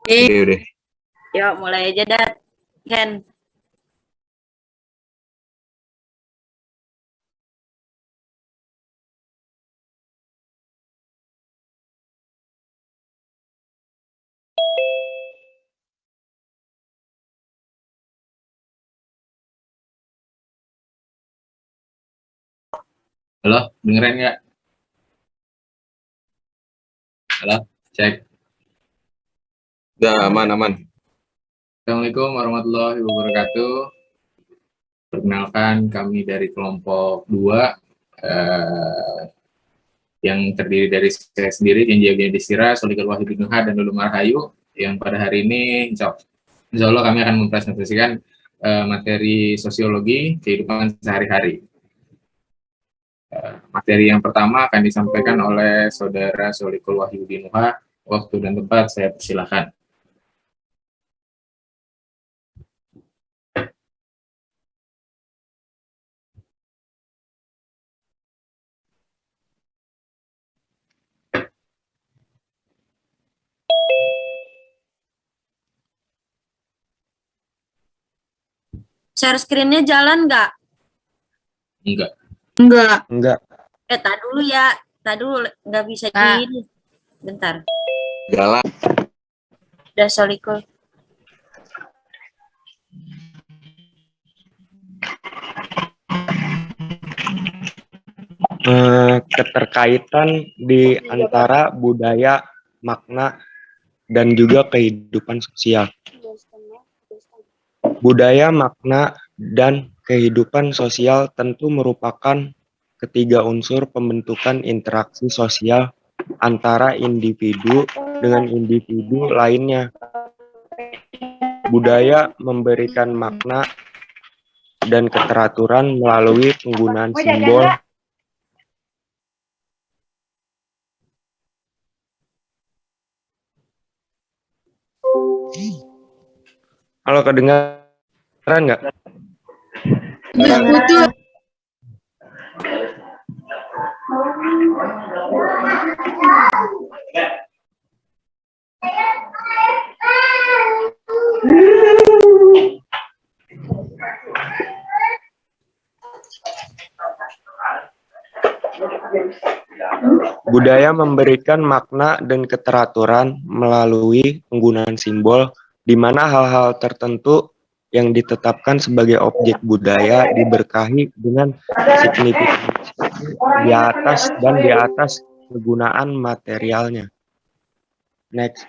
Udah. Yuk, mulai aja dah, Ken. Halo, dengerin nggak? Halo, cek. Udah aman. Assalamualaikum warahmatullahi wabarakatuh. Perkenalkan, kami dari kelompok 2 yang terdiri dari saya sendiri, Kenji Agni Desira, Solikul Wahid Nuha, dan Lulu Marhayu, yang pada hari ini insya Allah kami akan mempresentasikan materi sosiologi kehidupan sehari-hari. Materi yang pertama akan disampaikan oleh Saudara Solikul Wahyudi Nuha. Waktu dan tempat saya persilahkan. Share screen-nya jalan nggak? Enggak. Tak dulu ya. Tak dulu, nggak bisa di... Bentar. Jalan. Udah, Solikul. Keterkaitan di antara budaya, makna, dan juga kehidupan sosial. Budaya, makna, dan kehidupan sosial tentu merupakan ketiga unsur pembentukan interaksi sosial antara individu dengan individu lainnya. Budaya memberikan makna dan keteraturan melalui penggunaan simbol. Halo, kedengaran nggak? Budaya memberikan makna dan keteraturan melalui penggunaan simbol, di mana hal-hal tertentu yang ditetapkan sebagai objek budaya diberkahi dengan signifikansi di atas penggunaan materialnya. Next.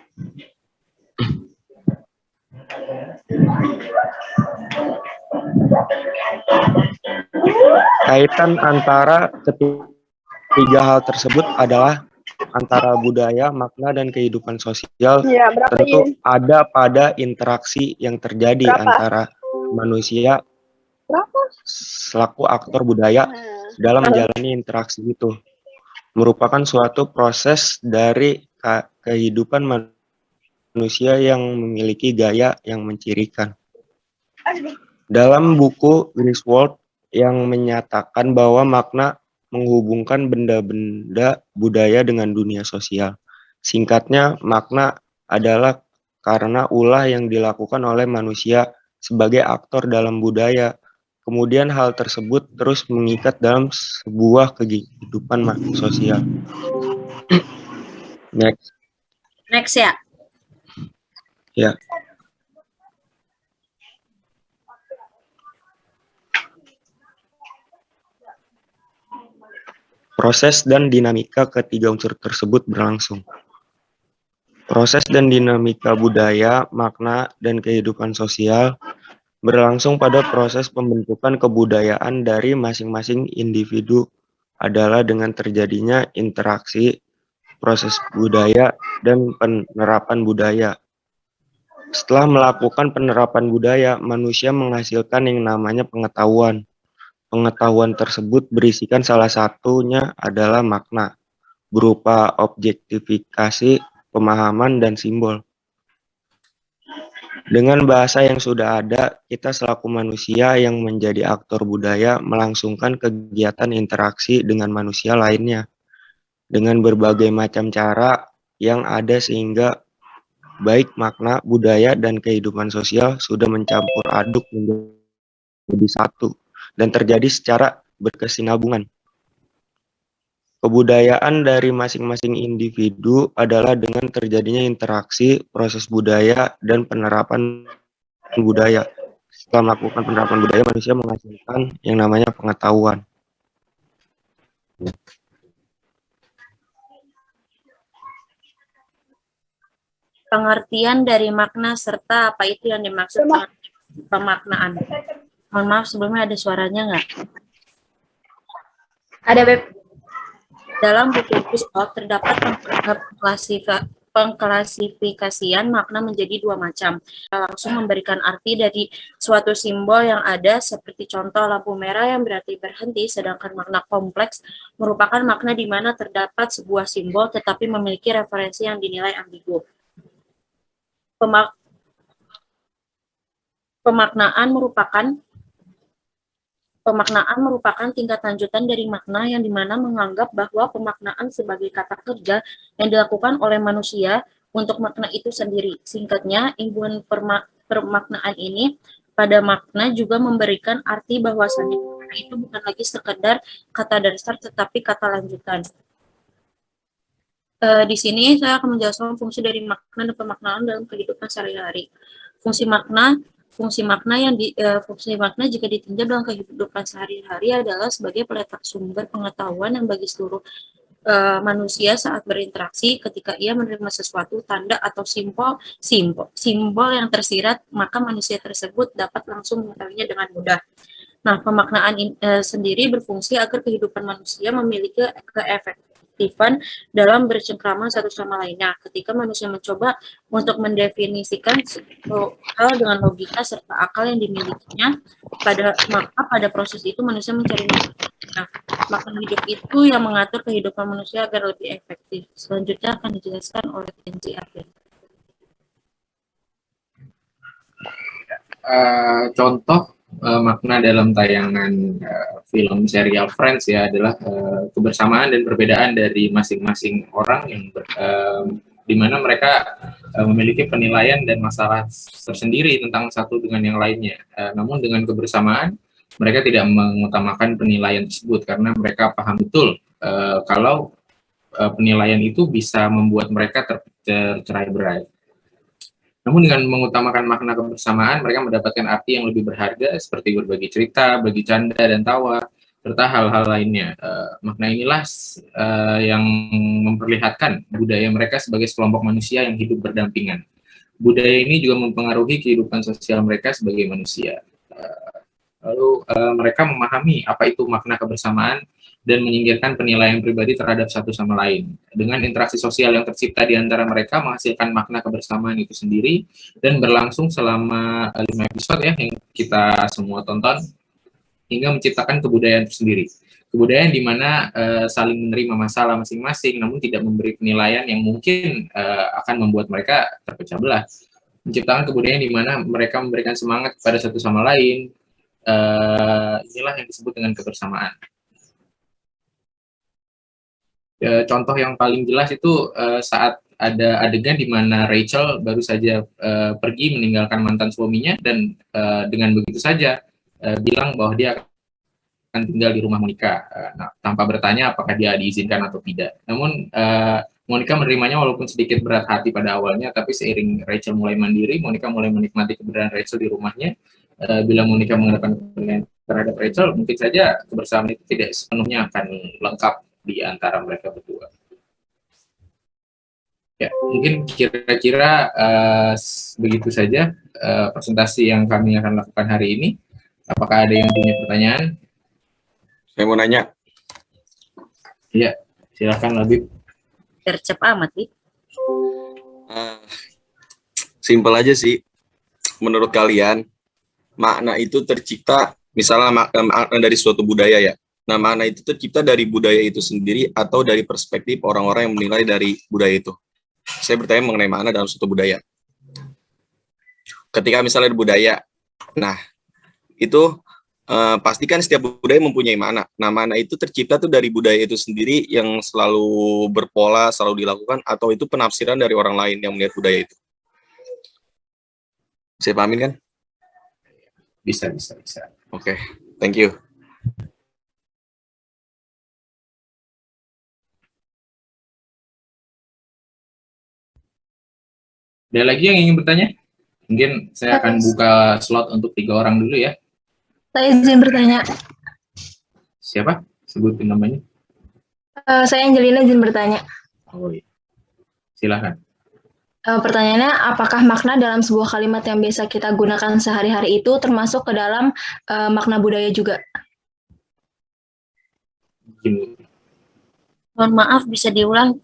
Kaitan antara ketiga hal tersebut adalah antara budaya, makna, dan kehidupan sosial tentu ada pada interaksi yang terjadi antara manusia selaku aktor budaya dalam menjalani interaksi itu. Merupakan suatu proses dari kehidupan manusia yang memiliki gaya yang mencirikan. Dalam buku Griswold yang menyatakan bahwa makna menghubungkan benda-benda budaya dengan dunia sosial. Singkatnya, makna adalah karena ulah yang dilakukan oleh manusia sebagai aktor dalam budaya. Kemudian hal tersebut terus mengikat dalam sebuah kehidupan sosial. Next. Next ya? Ya. Proses dan dinamika ketiga unsur tersebut berlangsung. Proses dan dinamika budaya, makna, dan kehidupan sosial berlangsung pada proses pembentukan kebudayaan dari masing-masing individu adalah dengan terjadinya interaksi, proses budaya, dan penerapan budaya. Setelah melakukan penerapan budaya, manusia menghasilkan yang namanya pengetahuan. Pengetahuan tersebut berisikan salah satunya adalah makna, berupa objektifikasi, pemahaman, dan simbol. Dengan bahasa yang sudah ada, kita selaku manusia yang menjadi aktor budaya melangsungkan kegiatan interaksi dengan manusia lainnya dengan berbagai macam cara yang ada sehingga baik makna, budaya, dan kehidupan sosial sudah mencampur aduk menjadi satu dan terjadi secara berkesinambungan. Kebudayaan dari masing-masing individu adalah dengan terjadinya interaksi, proses budaya, dan penerapan budaya. Setelah melakukan penerapan budaya, manusia menghasilkan yang namanya pengetahuan. Pengertian dari makna serta apa itu yang dimaksud pemaknaan. Mohon maaf, sebelumnya ada suaranya nggak? Ada, Beb. Dalam buku Christoph terdapat pengklasifikasian makna menjadi dua macam. Langsung memberikan arti dari suatu simbol yang ada, seperti contoh lampu merah yang berarti berhenti, sedangkan makna kompleks merupakan makna di mana terdapat sebuah simbol tetapi memiliki referensi yang dinilai ambigu. Pemaknaan merupakan tingkat lanjutan dari makna yang dimana menganggap bahwa pemaknaan sebagai kata kerja yang dilakukan oleh manusia untuk makna itu sendiri. Singkatnya, imbuhan pemaknaan ini pada makna juga memberikan arti bahwasannya makna itu bukan lagi sekedar kata dasar tetapi kata lanjutan. Di sini saya akan menjelaskan fungsi dari makna dan pemaknaan dalam kehidupan sehari-hari. Fungsi makna jika ditinjau dalam kehidupan sehari-hari adalah sebagai peletak sumber pengetahuan yang bagi seluruh manusia saat berinteraksi ketika ia menerima sesuatu tanda atau simbol yang tersirat, maka manusia tersebut dapat langsung mengetahuinya dengan mudah. Nah, pemaknaan sendiri berfungsi agar kehidupan manusia memiliki keefektifan dalam bercengkrama satu sama lainnya. Ketika manusia mencoba untuk mendefinisikan hal dengan logika serta akal yang dimilikinya, maka pada proses itu manusia mencari makna hidup itu yang mengatur kehidupan manusia agar lebih efektif. Selanjutnya akan dijelaskan oleh Kenji Arvin. Contoh makna dalam tayangan film serial Friends ya adalah kebersamaan dan perbedaan dari masing-masing orang yang di mana mereka memiliki penilaian dan masalah tersendiri tentang satu dengan yang lainnya. Namun dengan kebersamaan mereka tidak mengutamakan penilaian tersebut karena mereka paham betul kalau penilaian itu bisa membuat mereka tercerai-berai. Namun dengan mengutamakan makna kebersamaan, mereka mendapatkan arti yang lebih berharga seperti berbagi cerita, bagi canda dan tawa, serta hal-hal lainnya. Makna inilah yang memperlihatkan budaya mereka sebagai sekelompok manusia yang hidup berdampingan. Budaya ini juga mempengaruhi kehidupan sosial mereka sebagai manusia. Lalu mereka memahami apa itu makna kebersamaan dan menyingkirkan penilaian pribadi terhadap satu sama lain. Dengan interaksi sosial yang tercipta di antara mereka menghasilkan makna kebersamaan itu sendiri dan berlangsung selama 5 episode ya yang kita semua tonton hingga menciptakan kebudayaan tersendiri. Kebudayaan di mana saling menerima masalah masing-masing namun tidak memberi penilaian yang mungkin akan membuat mereka terpecah belah. Menciptakan kebudayaan di mana mereka memberikan semangat kepada satu sama lain. Inilah yang disebut dengan kebersamaan. Contoh yang paling jelas itu saat ada adegan di mana Rachel baru saja pergi meninggalkan mantan suaminya dan dengan begitu saja bilang bahwa dia akan tinggal di rumah Monica, tanpa bertanya apakah dia diizinkan atau tidak. Namun Monica menerimanya walaupun sedikit berat hati pada awalnya, tapi seiring Rachel mulai mandiri, Monica mulai menikmati keberadaan Rachel di rumahnya. Bila Monica mengadakan kepentingan terhadap Rachel, mungkin saja kebersamaan itu tidak sepenuhnya akan lengkap di antara mereka berdua. Ya, mungkin kira-kira begitu saja presentasi yang kami akan lakukan hari ini. Apakah ada yang punya pertanyaan? Saya mau nanya. Iya, silakan Labib. Tercep amat, Bib. Simpel aja sih. Menurut kalian, makna itu tercipta, misalnya makna dari suatu budaya ya. Nah, makna itu tercipta dari budaya itu sendiri atau dari perspektif orang-orang yang menilai dari budaya itu. Saya bertanya mengenai makna dalam suatu budaya. Ketika misalnya budaya, nah itu pastikan setiap budaya mempunyai makna. Nah, makna itu tercipta tuh dari budaya itu sendiri yang selalu berpola, selalu dilakukan, atau itu penafsiran dari orang lain yang melihat budaya itu. Saya pahamin kan? Bisa. Oke, thank you. Ada lagi yang ingin bertanya? Mungkin saya akan buka slot untuk 3 orang dulu ya. Saya izin bertanya. Siapa? Sebutin namanya. Saya Angelina izin bertanya. Oh iya. Silahkan. Pertanyaannya, apakah makna dalam sebuah kalimat yang biasa kita gunakan sehari-hari itu termasuk ke dalam makna budaya juga? Mohon maaf, bisa diulang?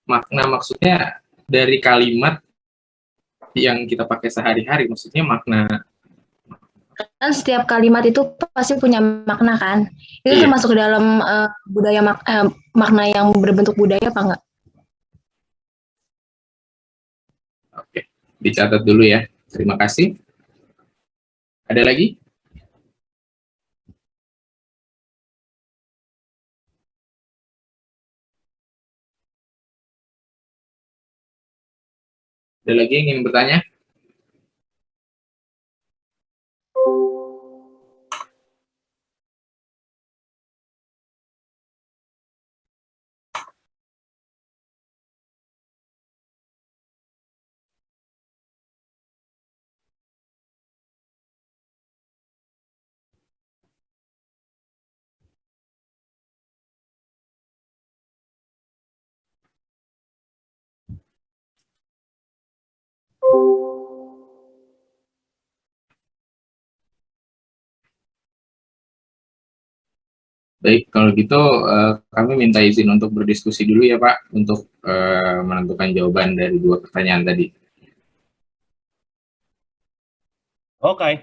Makna maksudnya dari kalimat yang kita pakai sehari-hari, maksudnya makna. Kan setiap kalimat itu pasti punya makna kan? Itu Iya. termasuk ke dalam budaya makna yang berbentuk budaya apa enggak? Oke, dicatat dulu ya. Terima kasih. Ada lagi? Ada lagi yang ingin bertanya? Baik, kalau gitu kami minta izin untuk berdiskusi dulu ya Pak, untuk menentukan jawaban dari 2 pertanyaan tadi. Oke.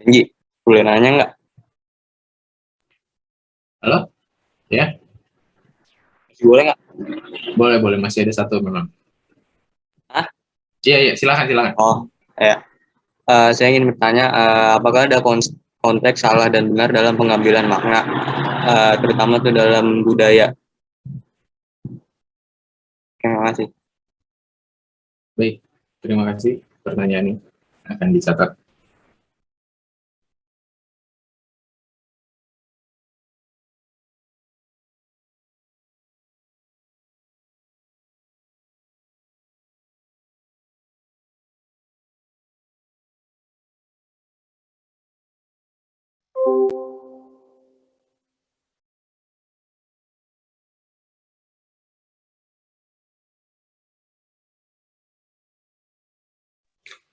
Ji, boleh nanya nggak? Halo? Ya? Boleh nggak? Boleh, masih ada 1 memang. Hah? Iya, silakan. Oh, ya. Saya ingin bertanya, apakah ada konteks salah dan benar dalam pengambilan makna, terutama itu dalam budaya? Terima kasih. Baik, terima kasih. Pertanyaan ini akan dicatat.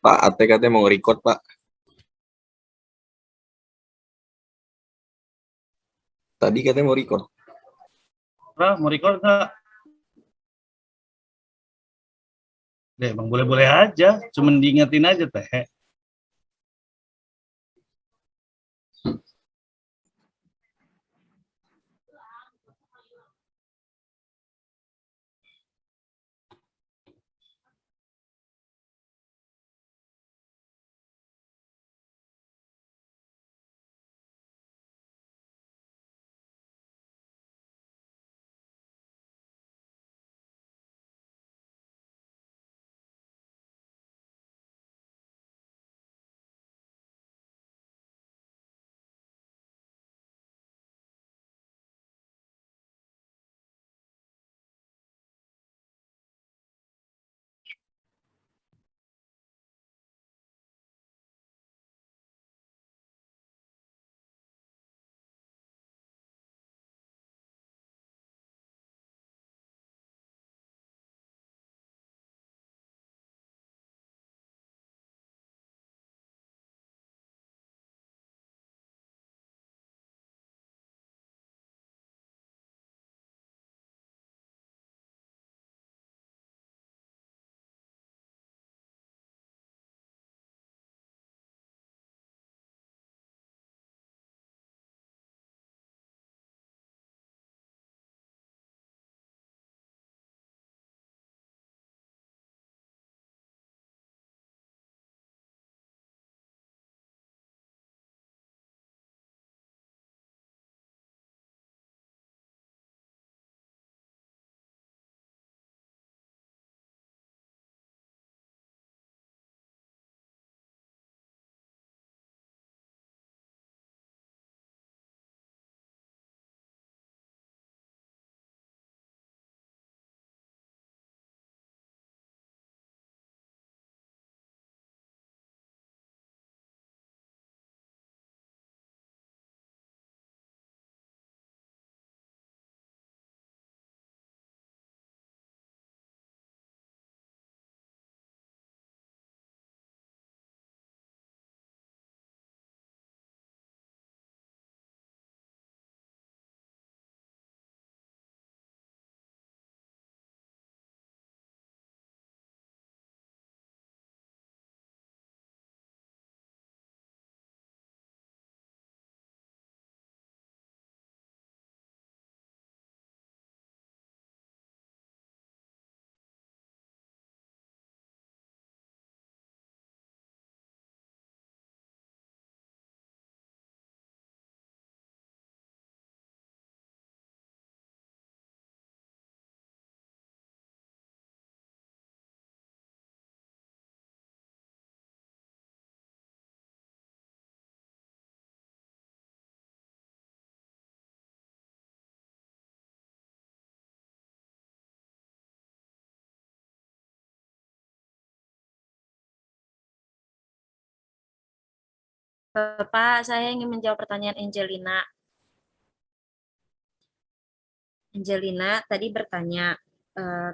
Pak, Ate katanya mau record, Pak. Tadi katanya mau record. Mau record nggak? Deh, Bang, boleh-boleh aja. Cuman diingetin aja, Teh. Bapak, saya ingin menjawab pertanyaan Angelina. Angelina tadi bertanya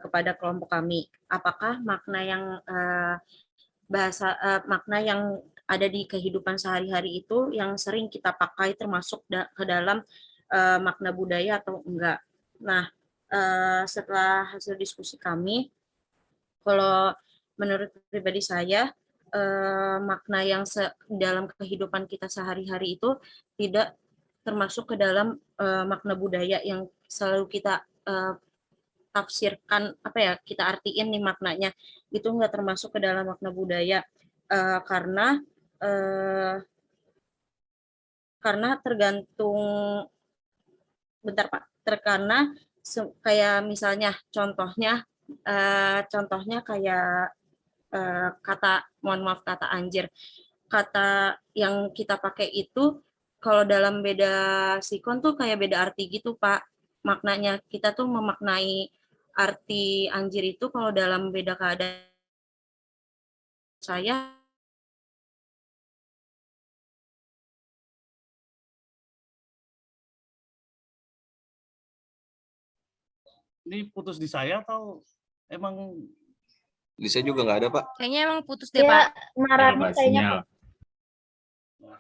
kepada kelompok kami, apakah makna yang makna yang ada di kehidupan sehari-hari itu yang sering kita pakai termasuk ke dalam makna budaya atau enggak. Nah, setelah hasil diskusi kami, kalau menurut pribadi saya, makna yang dalam kehidupan kita sehari-hari itu tidak termasuk ke dalam makna budaya yang selalu kita tafsirkan, apa ya, kita artiin nih maknanya, itu nggak termasuk ke dalam makna budaya, karena tergantung, bentar Pak, karena kayak misalnya contohnya kayak mohon maaf, kata anjir, kata yang kita pakai itu kalau dalam beda sikon tuh kayak beda arti gitu Pak, maknanya. Kita tuh memaknai arti anjir itu kalau dalam beda keadaan saya. Ini putus di saya atau emang Di saya juga nggak ada, Pak. Kayaknya emang putus deh, Ya, Pak. marahnya Pak, kayaknya sinyal.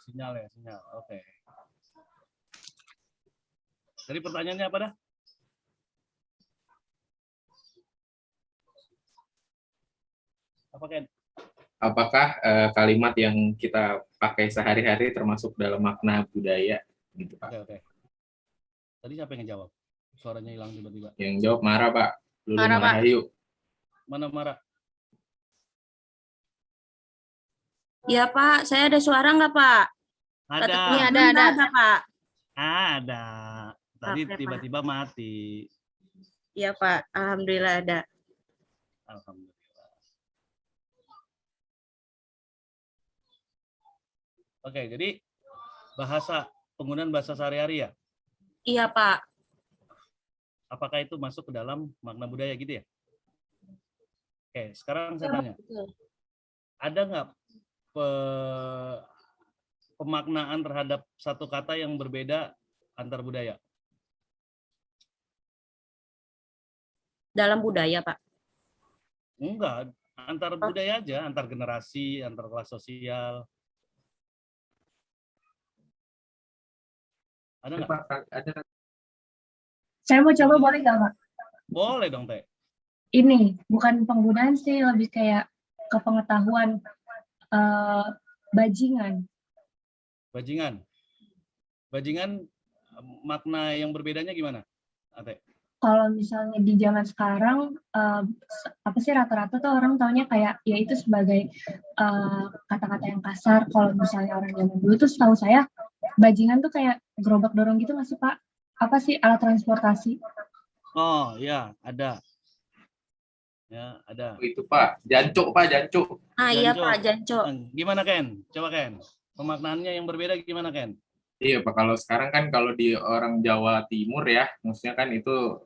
sinyal ya, sinyal. Oke. Jadi pertanyaannya apa dah? Apa Ken? Apakah kalimat yang kita pakai sehari-hari termasuk dalam makna budaya gitu Pak? Oke. Tadi siapa yang ngejawab? Suaranya hilang tiba-tiba. Yang jawab Mara Pak. Lulu Mara, Pak. Marahayu. Mana Mara? Ya Pak, saya ada suara nggak Pak? Ada. Ini ada. Pak. Ada. Tadi Oke, Pak. tiba-tiba mati. Iya Pak, alhamdulillah ada. Alhamdulillah. Oke, jadi penggunaan bahasa sehari-hari ya? Iya Pak. Apakah itu masuk ke dalam makna budaya gitu ya? Oke, sekarang saya tanya. Ada nggak pemaknaan terhadap satu kata yang berbeda antar budaya? Dalam budaya Pak. Enggak, antar budaya aja, antar generasi, antar kelas sosial. Ada nggak? Pak, ada. saya mau coba, boleh nggak Pak? Boleh dong, Teh. Ini bukan penggunaan sih, lebih kayak kepengetahuan, bajingan. Bajingan makna yang berbedanya gimana, Ate? Kalau misalnya di zaman sekarang, apa sih, rata-rata tuh orang taunya kayak ya itu sebagai kata-kata yang kasar. Kalau misalnya orang zaman dulu tuh setahu saya bajingan tuh kayak gerobak dorong gitu nggak sih Pak? Apa sih, alat transportasi? Oh ya, ada. Ya, ada. Itu Pak, jancuk Pak, jancuk. Iya Janco. Pak, Janco. Gimana Ken? Coba Ken. Pemaknaannya yang berbeda gimana Ken? Iya Pak, kalau sekarang kan kalau di orang Jawa Timur ya, maksudnya kan itu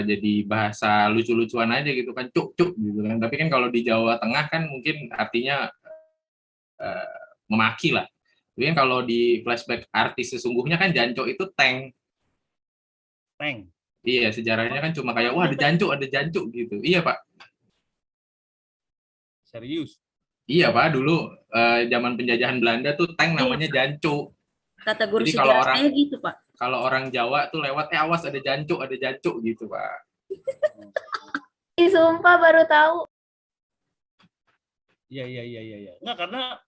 jadi bahasa lucu-lucuan aja gitu kan, cuk-cuk gitu kan. Tapi kan kalau di Jawa Tengah kan mungkin artinya memaki lah. Tapi kan kalau di flashback artis sesungguhnya kan jancuk itu tank. Tank. Iya, sejarahnya kan cuma kayak, wah ada jancuk gitu. Iya Pak. Serius. Iya Pak, dulu zaman penjajahan Belanda tuh tank namanya jancuk. Kata guru Jadi kalau sejarah saya gitu Pak. Kalau orang Jawa tuh lewat, awas ada jancuk gitu Pak. Ih, sumpah baru tahu. Iya. Enggak, karena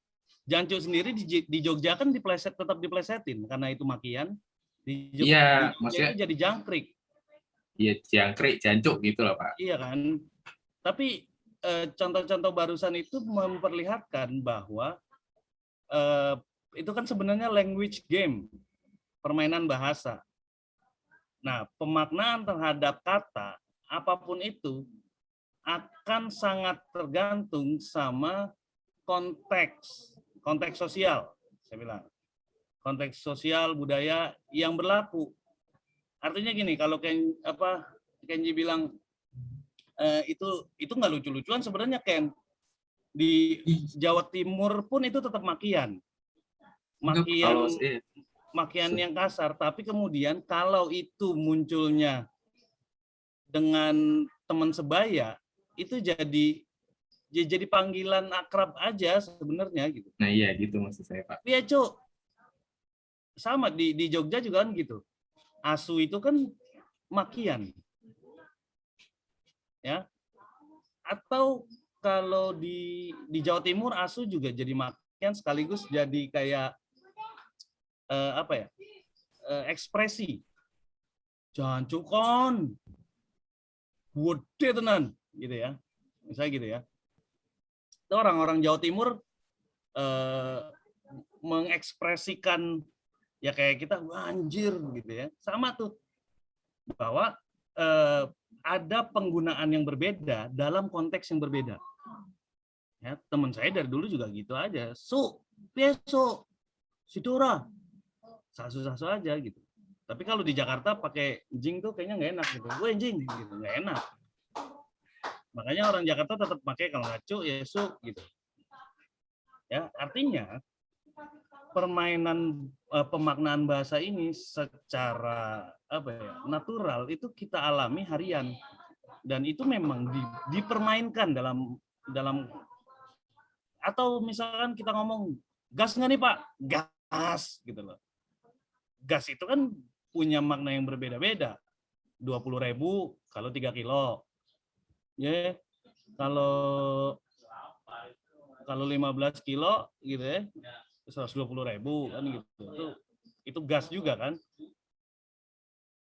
jancuk sendiri di Jogja kan tetap diplesetin karena itu makian. Di Jogja, Iya, di Jogja maksudnya itu jadi jangkrik. iya jangkrik, jancuk gitu loh Pak. Iya kan. Tapi contoh-contoh barusan itu memperlihatkan bahwa itu kan sebenarnya language game, permainan bahasa. Nah, pemaknaan terhadap kata apapun itu akan sangat tergantung sama konteks sosial, saya bilang. Konteks sosial budaya yang berlaku. Artinya gini, kalau Kenji bilang itu nggak lucu-lucuan, sebenarnya Ken, di Jawa Timur pun itu tetap makian. Kalau makian yang kasar, tapi kemudian kalau itu munculnya dengan teman sebaya, itu jadi panggilan akrab aja sebenarnya gitu. nah iya gitu maksud saya Pak. Iya, Cuk. Sama di Jogja juga kan gitu. Asu itu kan makian. Ya. Atau kalau di Jawa Timur asu juga jadi makian sekaligus jadi kayak apa ya? Ekspresi. Jangan cukon. Gede tenan gitu ya. Misalnya gitu ya. Itu orang-orang Jawa Timur mengekspresikan ya kayak kita anjir gitu ya. Sama tuh bahwa ada penggunaan yang berbeda dalam konteks yang berbeda. Ya, teman saya dari dulu juga gitu aja. Peso, sidora, sasu-sasu aja gitu. Tapi kalau di Jakarta pakai jing tuh kayaknya nggak enak gitu. Gue jing gitu, nggak enak. Makanya orang Jakarta tetap pakai kalau nggak cu ya su gitu. Ya, artinya permainan pemaknaan bahasa ini secara apa ya, natural itu kita alami harian dan itu memang dipermainkan dalam atau misalkan kita ngomong gas nggak nih Pak, gas gitu loh. Gas itu kan punya makna yang berbeda-beda. 20.000 kalau 3 kilo. Ya, kalau 15 kilo gitu ya, 120.000 kan gitu. Itu gas juga kan.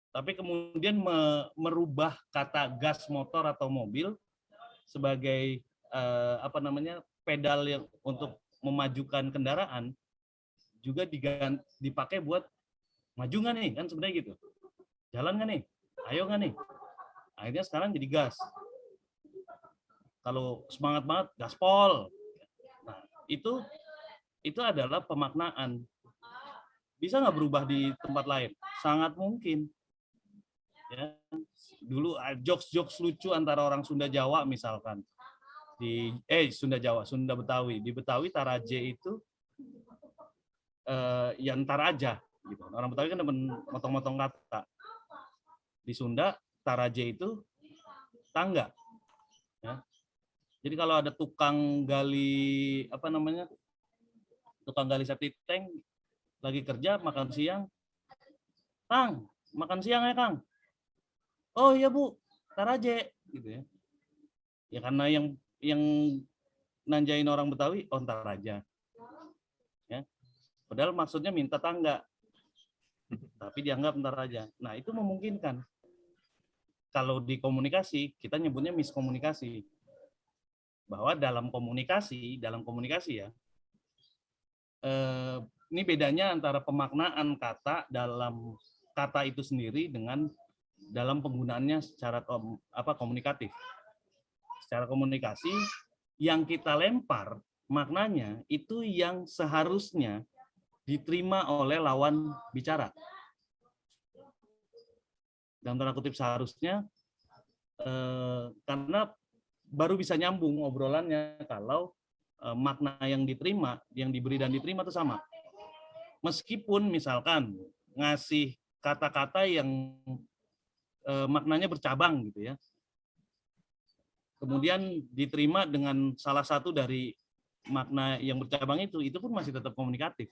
Tapi kemudian merubah kata gas motor atau mobil sebagai apa namanya pedal yang untuk memajukan kendaraan juga dipakai buat maju nggak nih kan sebenarnya gitu. Jalan nggak nih? Ayo nggak nih? Akhirnya sekarang jadi gas. Kalau semangat banget gaspol. Nah, itu adalah pemaknaan. Bisa nggak berubah di tempat lain? Sangat mungkin. Ya, dulu jokes lucu antara orang Sunda Jawa misalkan Sunda Jawa, Sunda Betawi. Di Betawi taraje itu ya ntar aja gitu. Orang Betawi kan motong-motong kata. Di Sunda taraje itu tangga. Ya. Jadi kalau ada tukang gali tukang gali septic tank lagi kerja makan siang, Kang, makan siang ya Kang. Oh iya Bu, ntar aja gitu ya. Ya karena yang nanjain orang Betawi, oh ntar aja. Ya. Padahal maksudnya minta tangga. Tapi dianggap ntar aja. Nah, itu memungkinkan. Kalau di komunikasi, kita nyebutnya miskomunikasi. Bahwa dalam komunikasi ya, ini bedanya antara pemaknaan kata dalam kata itu sendiri dengan dalam penggunaannya secara komunikatif. Secara komunikasi, yang kita lempar maknanya itu yang seharusnya diterima oleh lawan bicara. Dalam tanda kutip seharusnya, karena baru bisa nyambung obrolannya kalau makna yang diterima, yang diberi dan diterima itu sama. Meskipun misalkan ngasih kata-kata yang maknanya bercabang gitu ya. Kemudian diterima dengan salah satu dari makna yang bercabang itu pun masih tetap komunikatif.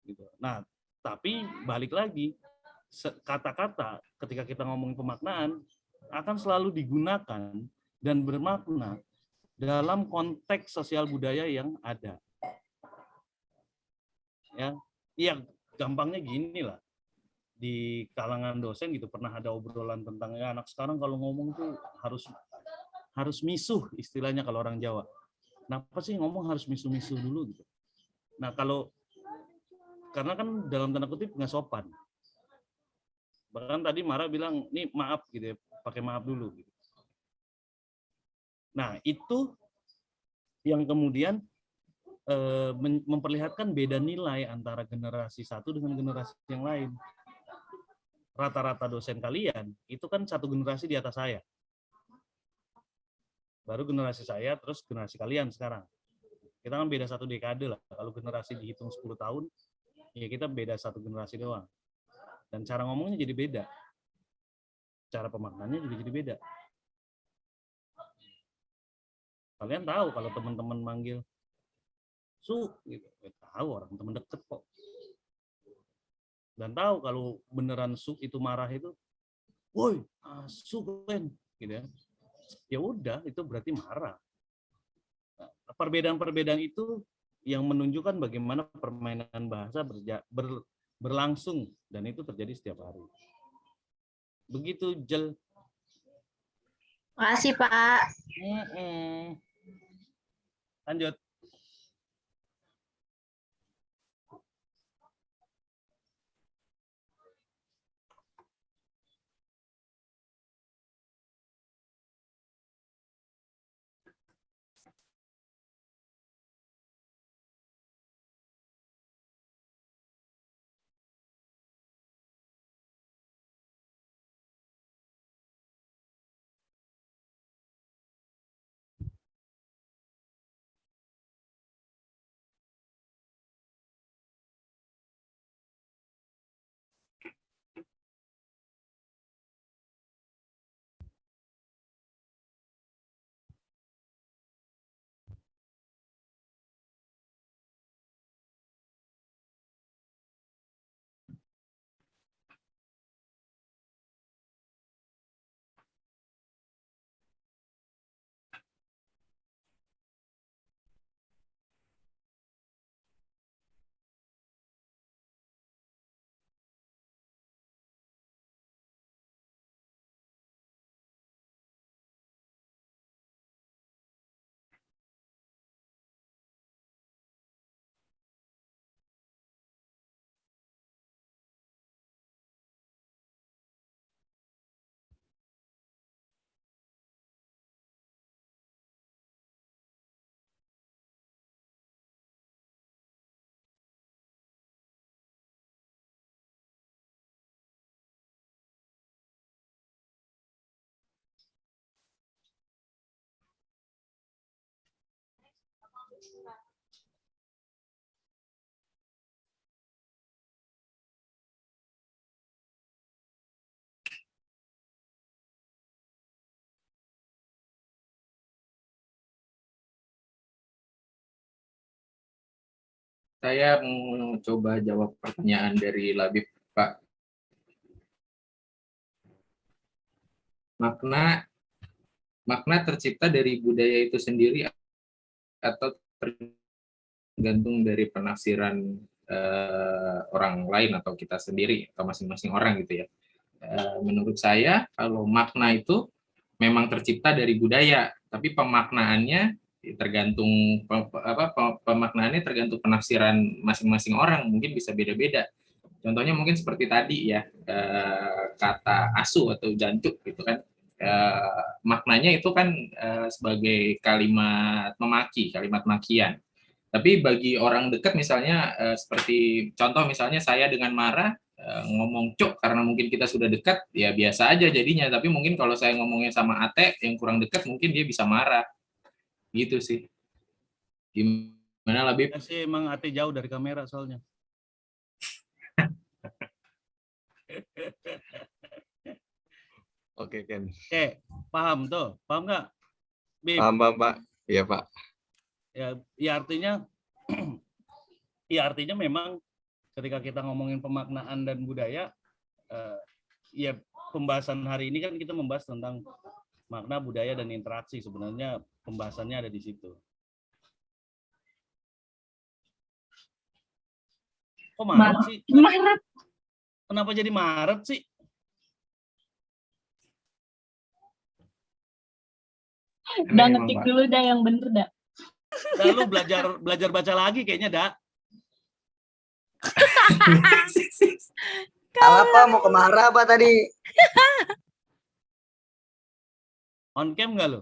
Gitu. Nah, tapi balik lagi, kata-kata ketika kita ngomongin pemaknaan akan selalu digunakan dan bermakna dalam konteks sosial budaya yang ada. Ya, gampangnya gini lah. Di kalangan dosen gitu pernah ada obrolan tentang ya anak sekarang kalau ngomong tuh harus misuh istilahnya kalau orang Jawa. Kenapa sih ngomong harus misuh-misuh dulu gitu? Nah, karena kan dalam tanda kutip nggak sopan. Bahkan tadi Mara bilang, nih maaf gitu ya, pakai maaf dulu. Gitu. Nah, itu yang kemudian memperlihatkan beda nilai antara generasi satu dengan generasi yang lain. Rata-rata dosen kalian, itu kan satu generasi di atas saya. Baru generasi saya, terus generasi kalian sekarang. Kita kan beda 1 dekade lah. Kalau generasi dihitung 10 tahun, ya kita beda 1 generasi doang. Dan cara ngomongnya jadi beda. Cara pemaknaannya juga jadi beda. Kalian tahu kalau teman-teman manggil Su, gitu. Tahu orang teman deket kok. Dan tahu kalau beneran Su itu marah itu, woi, Su kan, gitu ya. Ya udah, itu berarti marah. Perbedaan-perbedaan itu yang menunjukkan bagaimana permainan bahasa berlangsung, dan itu terjadi setiap hari. Begitu, Jel. Makasih, Pak. Lanjut. Saya mau coba jawab pertanyaan dari Labib, Pak. Makna tercipta dari budaya itu sendiri atau tergantung dari penafsiran orang lain atau kita sendiri atau masing-masing orang gitu ya. Menurut saya kalau makna itu memang tercipta dari budaya, tapi pemaknaannya tergantung pemaknaannya tergantung penafsiran masing-masing orang, mungkin bisa beda-beda. Contohnya mungkin seperti tadi ya, kata asu atau jancuk gitu kan, maknanya itu kan sebagai kalimat memaki, kalimat makian. Tapi bagi orang dekat misalnya seperti contoh misalnya saya dengan marah ngomong cuk karena mungkin kita sudah dekat ya biasa aja jadinya, tapi mungkin kalau saya ngomongnya sama Ate yang kurang dekat mungkin dia bisa marah. Gitu sih. Gimana Labib? Ya sih, emang Ate jauh dari kamera soalnya. Oke, Ken. Paham tuh? Paham nggak? Paham, Pak. Iya, Pak. Ya artinya ya artinya memang ketika kita ngomongin pemaknaan dan budaya, ya pembahasan hari ini kan kita membahas tentang makna, budaya, dan interaksi. Sebenarnya pembahasannya ada di situ. Kok Maret sih? Maret. Kenapa jadi Maret sih? Udah ngetik dulu dah yang bener dah. Dah lu belajar baca lagi kayaknya dah. Apa mau kemarah apa tadi? On cam nggak lu?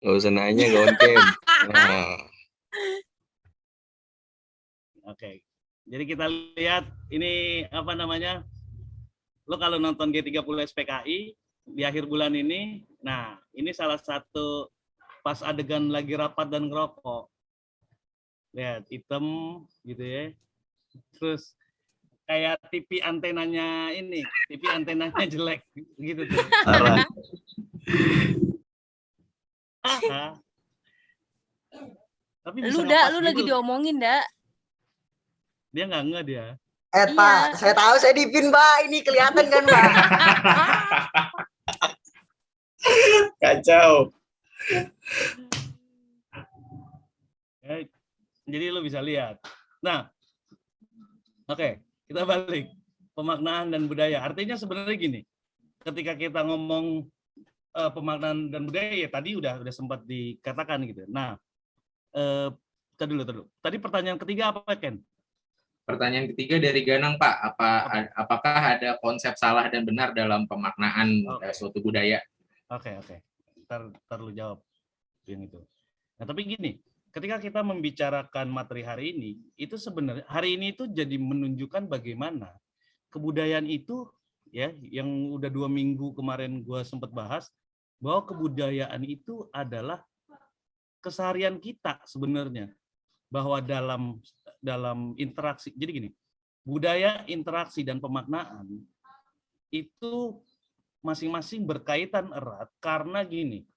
Nggak usah nanya, nggak on cam. Nah. Oke. Jadi kita lihat ini apa namanya? Lo kalau nonton G30 SPKI di akhir bulan ini, nah ini salah satu pas adegan lagi rapat dan ngerokok. Lihat, hitam gitu ya. Terus kayak TV antenanya ini, TV antenanya jelek gitu tuh. Tapi bisa Lu ngepas lu lagi gitu. diomongin, Da. Dia nggak dia. Pak, saya tahu saya dipin, Pak. Ini kelihatan kan, Pak? Kacau. Ya, jadi lu bisa lihat. Nah, oke, kita balik. Pemaknaan dan budaya. Artinya sebenarnya gini, ketika kita ngomong pemaknaan dan budaya, ya tadi udah sempat dikatakan gitu. Nah, dulu. Tadi pertanyaan ketiga apa, Ken? Pertanyaan ketiga dari Ganang, Pak. Apakah ada konsep salah dan benar dalam pemaknaan suatu budaya? Oke. Ntar lu jawab yang itu. Nah, tapi gini, ketika kita membicarakan materi hari ini, itu sebenarnya hari ini itu jadi menunjukkan bagaimana kebudayaan itu, ya, yang udah 2 minggu kemarin gue sempat bahas, bahwa kebudayaan itu adalah keseharian kita sebenarnya, bahwa dalam interaksi. Jadi gini, budaya, interaksi, dan pemaknaan itu masing-masing berkaitan erat karena gini,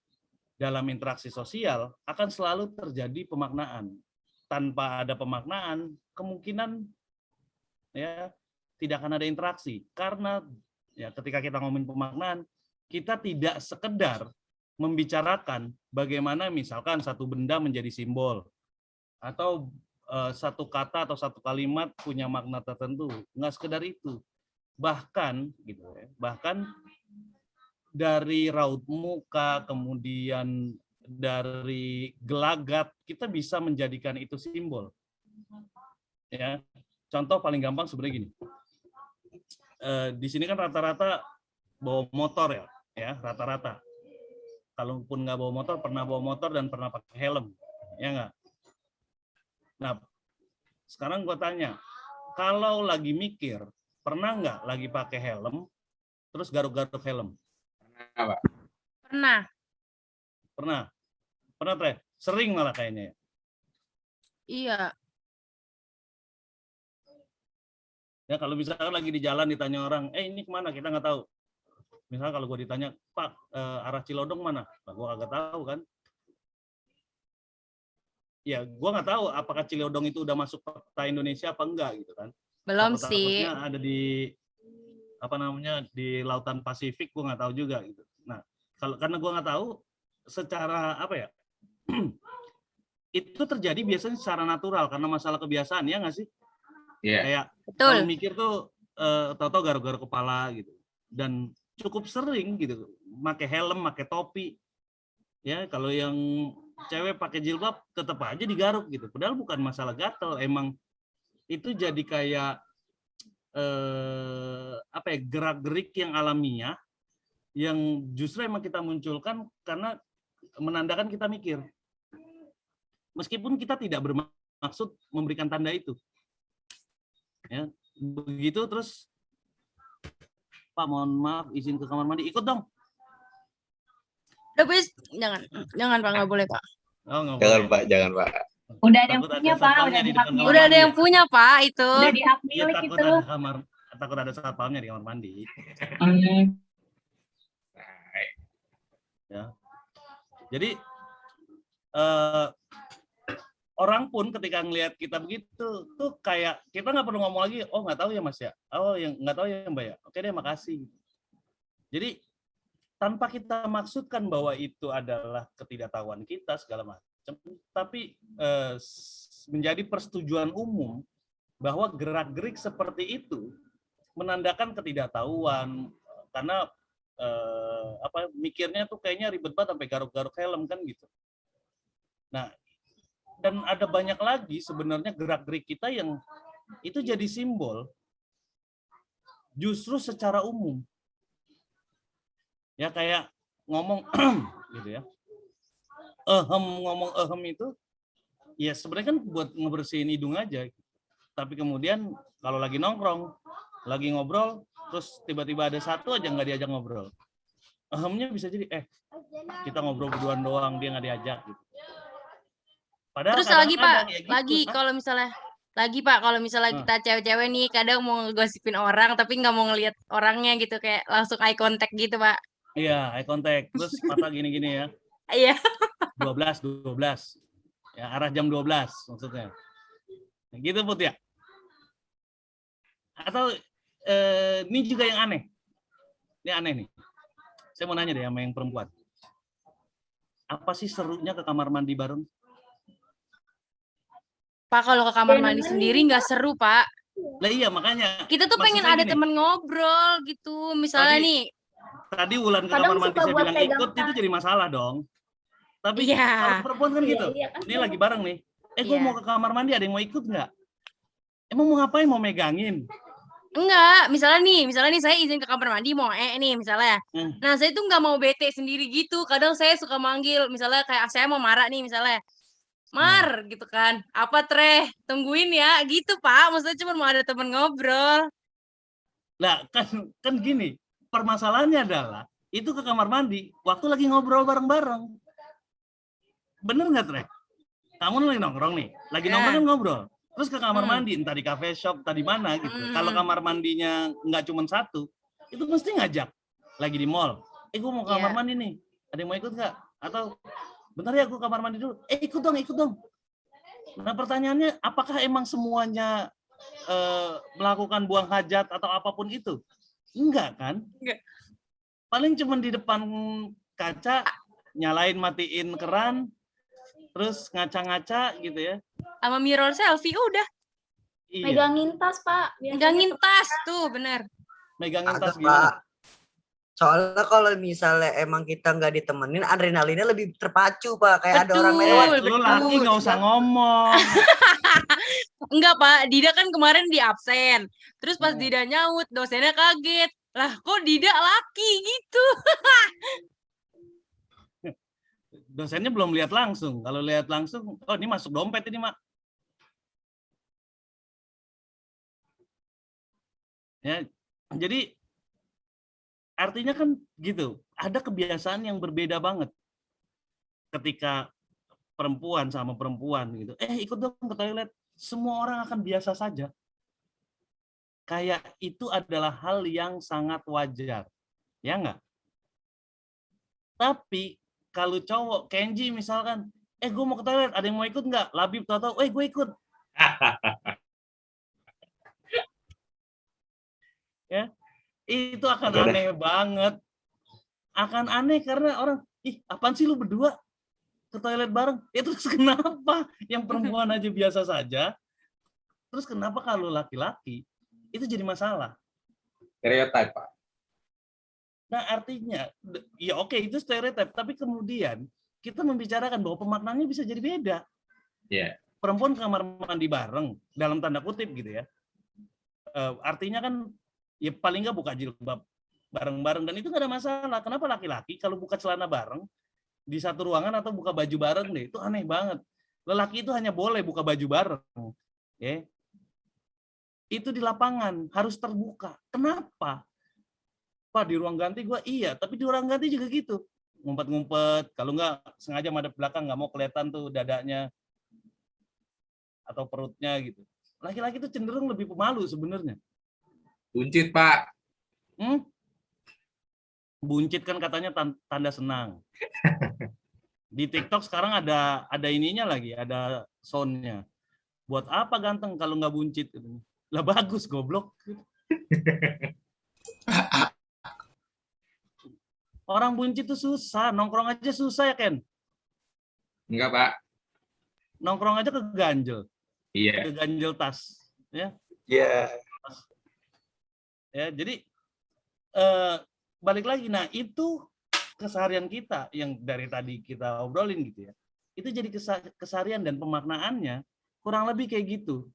dalam interaksi sosial akan selalu terjadi pemaknaan. Tanpa ada pemaknaan, kemungkinan ya tidak akan ada interaksi. Karena ya ketika kita ngomongin pemaknaan, kita tidak sekedar membicarakan bagaimana misalkan satu benda menjadi simbol, atau satu kata atau satu kalimat punya makna tertentu. Nggak sekedar itu. Bahkan gitu ya, bahkan dari raut muka, kemudian dari gelagat, kita bisa menjadikan itu simbol. Ya, contoh paling gampang sebenarnya gini. Di sini kan rata-rata bawa motor ya rata-rata. Kalaupun nggak bawa motor, pernah bawa motor dan pernah pakai helm, ya nggak? Nah, sekarang gue tanya, kalau lagi mikir, pernah nggak lagi pakai helm, terus garuk-garuk helm? Pernah, Pak. Pernah, Teh? Sering malah kayaknya. iya. Ya, kalau misalkan lagi di jalan ditanya orang, ini kemana? Kita nggak tahu. Misalnya kalau gue ditanya, Pak, arah Cilodong mana? Nah, gue nggak tahu kan. Ya, gue nggak tahu apakah Cilodong itu udah masuk peta Indonesia apa enggak gitu kan. Belum Kota sih. ada di di lautan Pasifik, gue nggak tahu juga gitu. Nah, karena gue nggak tahu secara apa ya, itu terjadi biasanya secara natural karena masalah kebiasaan, ya nggak sih? Iya. Kayak Betul. kalau mikir tuh tahu-tahu garuk-garuk kepala gitu, dan cukup sering gitu, pakai helm, pakai topi. Ya, kalau yang cewek pakai jilbab tetap aja digaruk gitu. Padahal bukan masalah gatel, emang itu jadi kayak gerak-gerik yang alamiah yang justru emang kita munculkan karena menandakan kita mikir. Meskipun kita tidak bermaksud memberikan tanda itu. Ya, begitu terus, Pak, mohon maaf izin ke kamar mandi, ikut dong. Udah, please. Jangan Pak, nggak boleh Pak. Oh, nggak Jangan boleh. Pak, jangan Pak. Udah ada yang Takut punya, ada Pak. satpamnya Udah di di depan hak kamar Udah ada mandi. yang punya Pak itu. Udah di hak Iya, milik takut itu. ada satpamnya di kamar mandi. Ya. Jadi orang pun ketika ngelihat kita begitu tuh kayak kita nggak perlu ngomong lagi, oh nggak tahu ya Mas ya, oh yang nggak tahu ya Mbak ya, oke deh makasih. Jadi tanpa kita maksudkan bahwa itu adalah ketidaktahuan kita segala macam, tapi menjadi persetujuan umum bahwa gerak-gerik seperti itu menandakan ketidaktahuan, karena mikirnya tuh kayaknya ribet banget sampai garuk-garuk helm kan gitu. Nah, dan ada banyak lagi sebenarnya gerak-gerik kita yang itu jadi simbol justru secara umum. Ya kayak ngomong gitu ya. Ngomong itu ya sebenarnya kan buat ngebersihin hidung aja. Tapi kemudian kalau lagi nongkrong, lagi ngobrol, terus tiba-tiba ada satu aja nggak diajak ngobrol. Ahemnya bisa jadi, kita ngobrol berduaan doang, dia nggak diajak gitu. Padahal Terus lagi Pak, kadang-kadang ya gitu. lagi kalau misalnya kalau misalnya kita cewek-cewek nih kadang mau ngegosipin orang tapi nggak mau ngelihat orangnya gitu, kayak langsung eye contact gitu Pak. Iya, eye contact. Terus mata gini-gini ya. Iya. 12. Ya, arah jam 12 maksudnya. Nah, gitu Put ya? Atau ini juga yang aneh. Ini aneh nih. Saya mau nanya deh sama yang perempuan. Apa sih serunya ke kamar mandi bareng? Pak, kalau ke kamar mandi sendiri nggak seru, Pak. Lah iya, makanya. Kita tuh pengen ada temen ngobrol gitu. Misalnya nih. Tadi Wulan ke kamar mandi saya bilang ikut, itu jadi masalah dong. Tapi kalau perempuan kan gitu. Ini lagi bareng nih. Gue mau ke kamar mandi, ada yang mau ikut nggak? Emang mau ngapain? Mau megangin? Enggak, misalnya nih saya izin ke kamar mandi mau nih misalnya. Nah, saya tuh nggak mau bete sendiri gitu. Kadang saya suka manggil, misalnya kayak saya mau marah nih misalnya. Mar, gitu kan. Apa Treh? Tungguin ya, gitu Pak. Maksudnya cuma mau ada temen ngobrol. Lah, kan gini. Permasalahannya adalah, itu ke kamar mandi, waktu lagi ngobrol bareng-bareng. Bener nggak Treh? Kamu lagi nongkrong nih. Lagi nongkrong kan ngobrol. Terus ke kamar mandi, entah di cafe shop, entah di mana gitu. Kalau kamar mandinya nggak cuma satu, itu mesti ngajak. Lagi di mall. Gue mau ke kamar mandi nih. Ada yang mau ikut nggak? Atau bentar ya, gue kamar mandi dulu. Ikut dong. Nah pertanyaannya, apakah emang semuanya melakukan buang hajat atau apapun itu? Enggak kan? Enggak. Paling cuma di depan kaca, nyalain matiin keran, terus ngaca-ngaca gitu ya. Sama mirror selfie udah. Iya. Megangin tas, Pak. Megangin tas tuh, bener. Megangin tas Pak. gimana? Soalnya kalau misalnya emang kita nggak ditemenin, adrenalinnya lebih terpacu, Pak. Kayak ada orang lewat. Lu laki nggak usah ngomong. Enggak, Pak. Dida kan kemarin di absen. Terus pas Dida nyaut, dosennya kaget. Lah, kok Dida laki gitu? Dosennya belum lihat langsung. Kalau lihat langsung, oh ini masuk dompet ini, Mak. Ya, jadi artinya kan gitu, ada kebiasaan yang berbeda banget ketika perempuan sama perempuan gitu. Ikut dong ke toilet. Semua orang akan biasa saja. Kayak itu adalah hal yang sangat wajar. Ya enggak? Tapi kalau cowok, Kenji misalkan, gue mau ke toilet, ada yang mau ikut nggak? Labib tahu-tahu, gue ikut. Ya, itu akan aneh banget. Akan aneh karena orang, apaan sih lu berdua ke toilet bareng? Terus kenapa yang perempuan aja biasa saja? Terus kenapa kalau laki-laki itu jadi masalah? Stereotip, Pak. Nah, artinya, ya oke, itu stereotip, tapi kemudian kita membicarakan bahwa pemaknaannya bisa jadi beda. Yeah. Perempuan ke kamar mandi bareng, dalam tanda kutip gitu ya. Artinya kan, ya paling nggak buka jilbab bareng-bareng, dan itu nggak ada masalah. Kenapa laki-laki kalau buka celana bareng di satu ruangan atau buka baju bareng deh, itu aneh banget. Lelaki itu hanya boleh buka baju bareng. Ya. Itu di lapangan, harus terbuka. Kenapa? Pak, di ruang ganti gue iya, tapi di ruang ganti juga gitu. Ngumpet-ngumpet, kalau nggak sengaja madep belakang, nggak mau kelihatan tuh dadanya atau perutnya gitu. Laki-laki itu cenderung lebih pemalu sebenarnya. Buncit, Pak. Buncit kan katanya tanda senang. Di TikTok sekarang ada ininya lagi, ada soundnya. Buat apa ganteng kalau nggak buncit? Lah bagus, goblok. Orang buncit itu susah, nongkrong aja susah ya, Ken? Enggak, Pak. Nongkrong aja keganjel. Iya. Keganjel tas. Ya. Iya. Ya, jadi balik lagi. Nah, itu keseharian kita yang dari tadi kita obrolin gitu ya. Itu jadi keseharian dan pemaknaannya kurang lebih kayak gitu.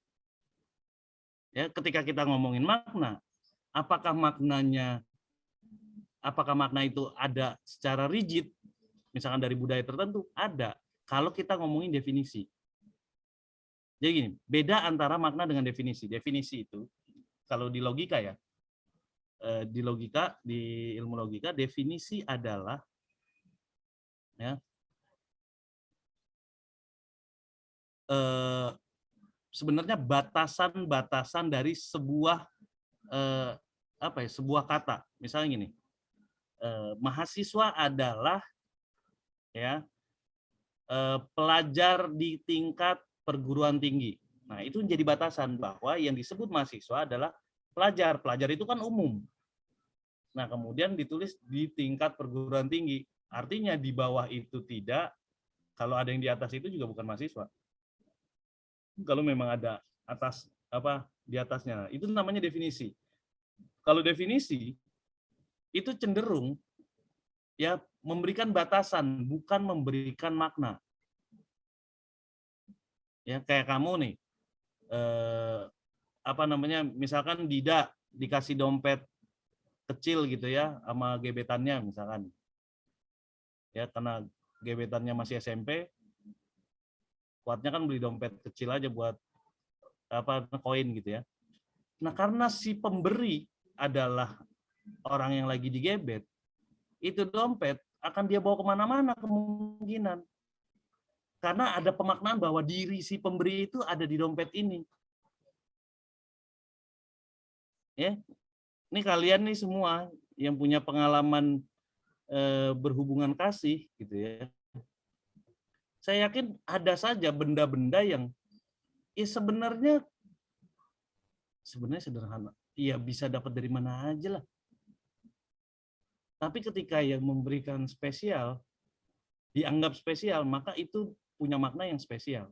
Ya, ketika kita ngomongin makna, apakah makna itu ada secara rigid, misalkan dari budaya tertentu? Ada. Kalau kita ngomongin definisi. Jadi gini, beda antara makna dengan definisi. Definisi itu, kalau di logika ya, di ilmu logika, definisi adalah Ya. Sebenarnya batasan-batasan dari sebuah sebuah kata. Misalnya gini, mahasiswa adalah ya pelajar di tingkat perguruan tinggi. Nah, itu menjadi batasan bahwa yang disebut mahasiswa adalah pelajar. Pelajar itu kan umum. Nah, kemudian ditulis di tingkat perguruan tinggi. Artinya di bawah itu tidak, kalau ada yang di atas itu juga bukan mahasiswa. Kalau memang ada di atasnya, itu namanya definisi. Kalau definisi itu cenderung ya memberikan batasan, bukan memberikan makna. Ya kayak kamu nih, misalkan Dida dikasih dompet kecil gitu ya sama gebetannya misalkan, ya karena gebetannya masih SMP, kuatnya kan beli dompet kecil aja buat koin gitu ya. Nah karena si pemberi adalah orang yang lagi digebet, itu dompet akan dia bawa kemana-mana kemungkinan. Karena ada pemaknaan bahwa diri si pemberi itu ada di dompet ini. Ya, ini kalian nih semua yang punya pengalaman berhubungan kasih, gitu ya. Saya yakin ada saja benda-benda yang ya sebenarnya sederhana. Iya bisa dapat dari mana aja lah. Tapi ketika yang memberikan spesial, dianggap spesial, maka itu punya makna yang spesial.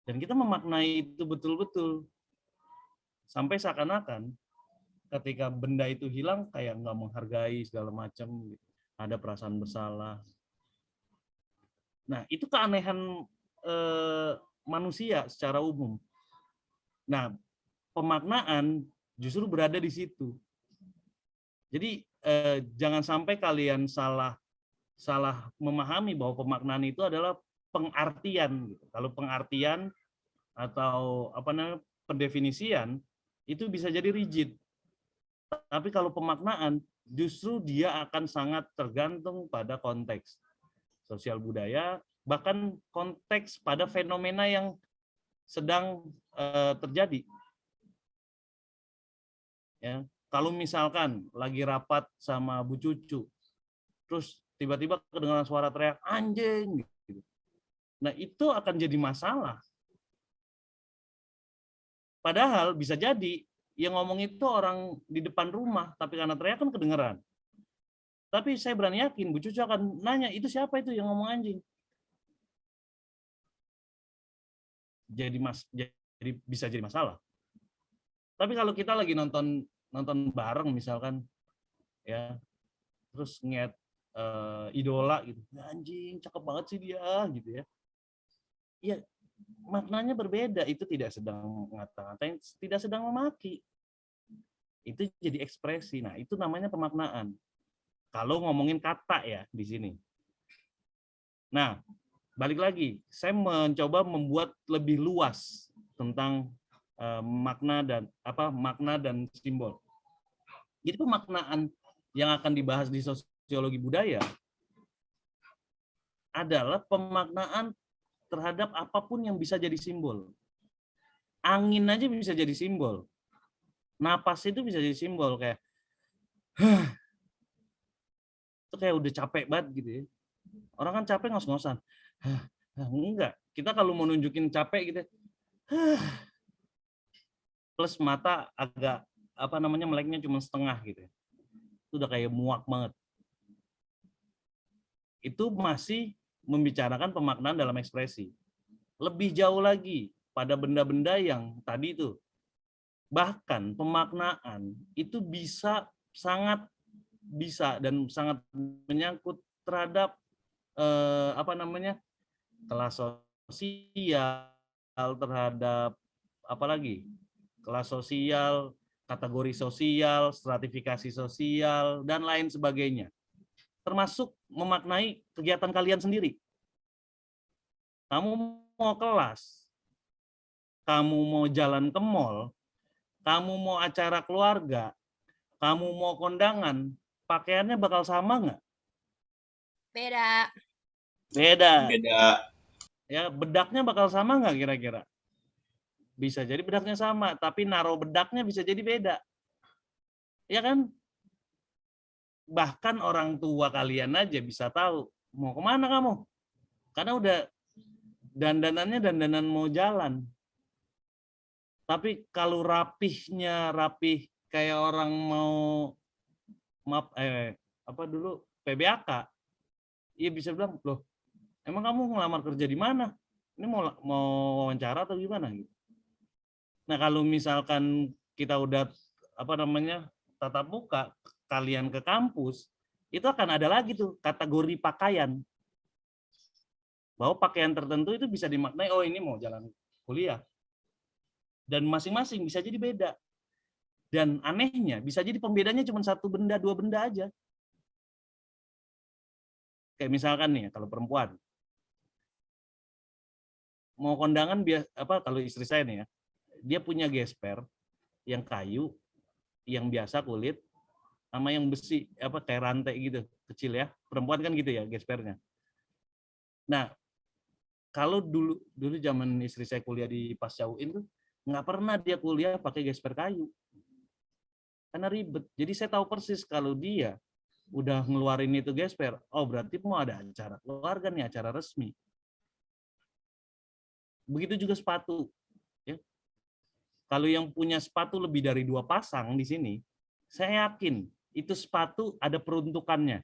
Dan kita memaknai itu betul-betul. Sampai seakan-akan ketika benda itu hilang, kayak nggak menghargai segala macam, ada perasaan bersalah. Nah, itu keanehan manusia secara umum. Nah, pemaknaan justru berada di situ. Jadi jangan sampai kalian salah memahami bahwa pemaknaan itu adalah pengartian. Kalau pengartian atau pendefinisian itu bisa jadi rigid. Tapi kalau pemaknaan justru dia akan sangat tergantung pada konteks sosial budaya, bahkan konteks pada fenomena yang sedang terjadi. Ya, kalau misalkan lagi rapat sama Bu Cucu, terus tiba-tiba kedengaran suara teriak anjing, gitu. Nah itu akan jadi masalah. Padahal bisa jadi yang ngomong itu orang di depan rumah, tapi karena teriak kan kedengeran. Tapi saya berani yakin Bu Cucu akan nanya, itu siapa itu yang ngomong anjing? Jadi bisa jadi masalah. Tapi kalau kita lagi nonton bareng misalkan, ya, terus ngeliat idola gitu, anjing cakep banget sih dia, gitu ya. Ya maknanya berbeda, itu tidak sedang ngata-ngatain, tidak sedang memaki. Itu jadi ekspresi. Nah itu namanya pemaknaan. Kalau ngomongin kata ya di sini. Nah, balik lagi, saya mencoba membuat lebih luas tentang makna dan simbol. Jadi pemaknaan yang akan dibahas di sosiologi budaya adalah pemaknaan terhadap apapun yang bisa jadi simbol. Angin aja bisa jadi simbol. Napas itu bisa jadi simbol, kayak itu kayak udah capek banget gitu ya. Orang kan capek ngos-ngosan. Enggak. Kita kalau mau nunjukin capek gitu, plus mata agak meleknya cuma setengah gitu. Itu udah kayak muak banget. Itu masih membicarakan pemaknaan dalam ekspresi. Lebih jauh lagi pada benda-benda yang tadi itu. Bahkan pemaknaan itu sangat menyangkut terhadap kelas sosial, terhadap kelas sosial, kategori sosial, stratifikasi sosial, dan lain sebagainya. Termasuk memaknai kegiatan kalian sendiri. Kamu mau kelas, kamu mau jalan ke mall, kamu mau acara keluarga, kamu mau kondangan, pakaiannya bakal sama nggak? Beda. Beda. Beda. Ya, bedaknya bakal sama nggak kira-kira? Bisa jadi bedaknya sama, tapi naruh bedaknya bisa jadi beda. Ya kan? Bahkan orang tua kalian aja bisa tahu mau kemana kamu. Karena udah dandanannya dandanan mau jalan. Tapi kalau rapih kayak orang mau apa dulu PBAK, iya bisa bilang, loh, emang kamu ngelamar kerja di mana? Ini mau wawancara atau gimana gitu. Nah, kalau misalkan kita udah tatap muka, kalian ke kampus, itu akan ada lagi tuh kategori pakaian. Bahwa pakaian tertentu itu bisa dimaknai, oh ini mau jalan kuliah. Dan masing-masing bisa jadi beda. Dan anehnya, bisa jadi pembedanya cuma 1 benda, 2 benda aja. Kayak misalkan nih, kalau perempuan. Mau kondangan, kalau istri saya nih ya, dia punya gesper yang kayu, yang biasa kulit, sama yang besi, kayak rantai gitu, kecil ya. Perempuan kan gitu ya gespernya. Nah, kalau dulu zaman istri saya kuliah di Pasca UIN tuh, nggak pernah dia kuliah pakai gesper kayu. Karena ribet. Jadi saya tahu persis kalau dia udah ngeluarin itu gesper, oh berarti mau ada acara keluarga nih, acara resmi. Begitu juga sepatu. Ya. Kalau yang punya sepatu lebih dari 2 pasang di sini, saya yakin itu sepatu ada peruntukannya.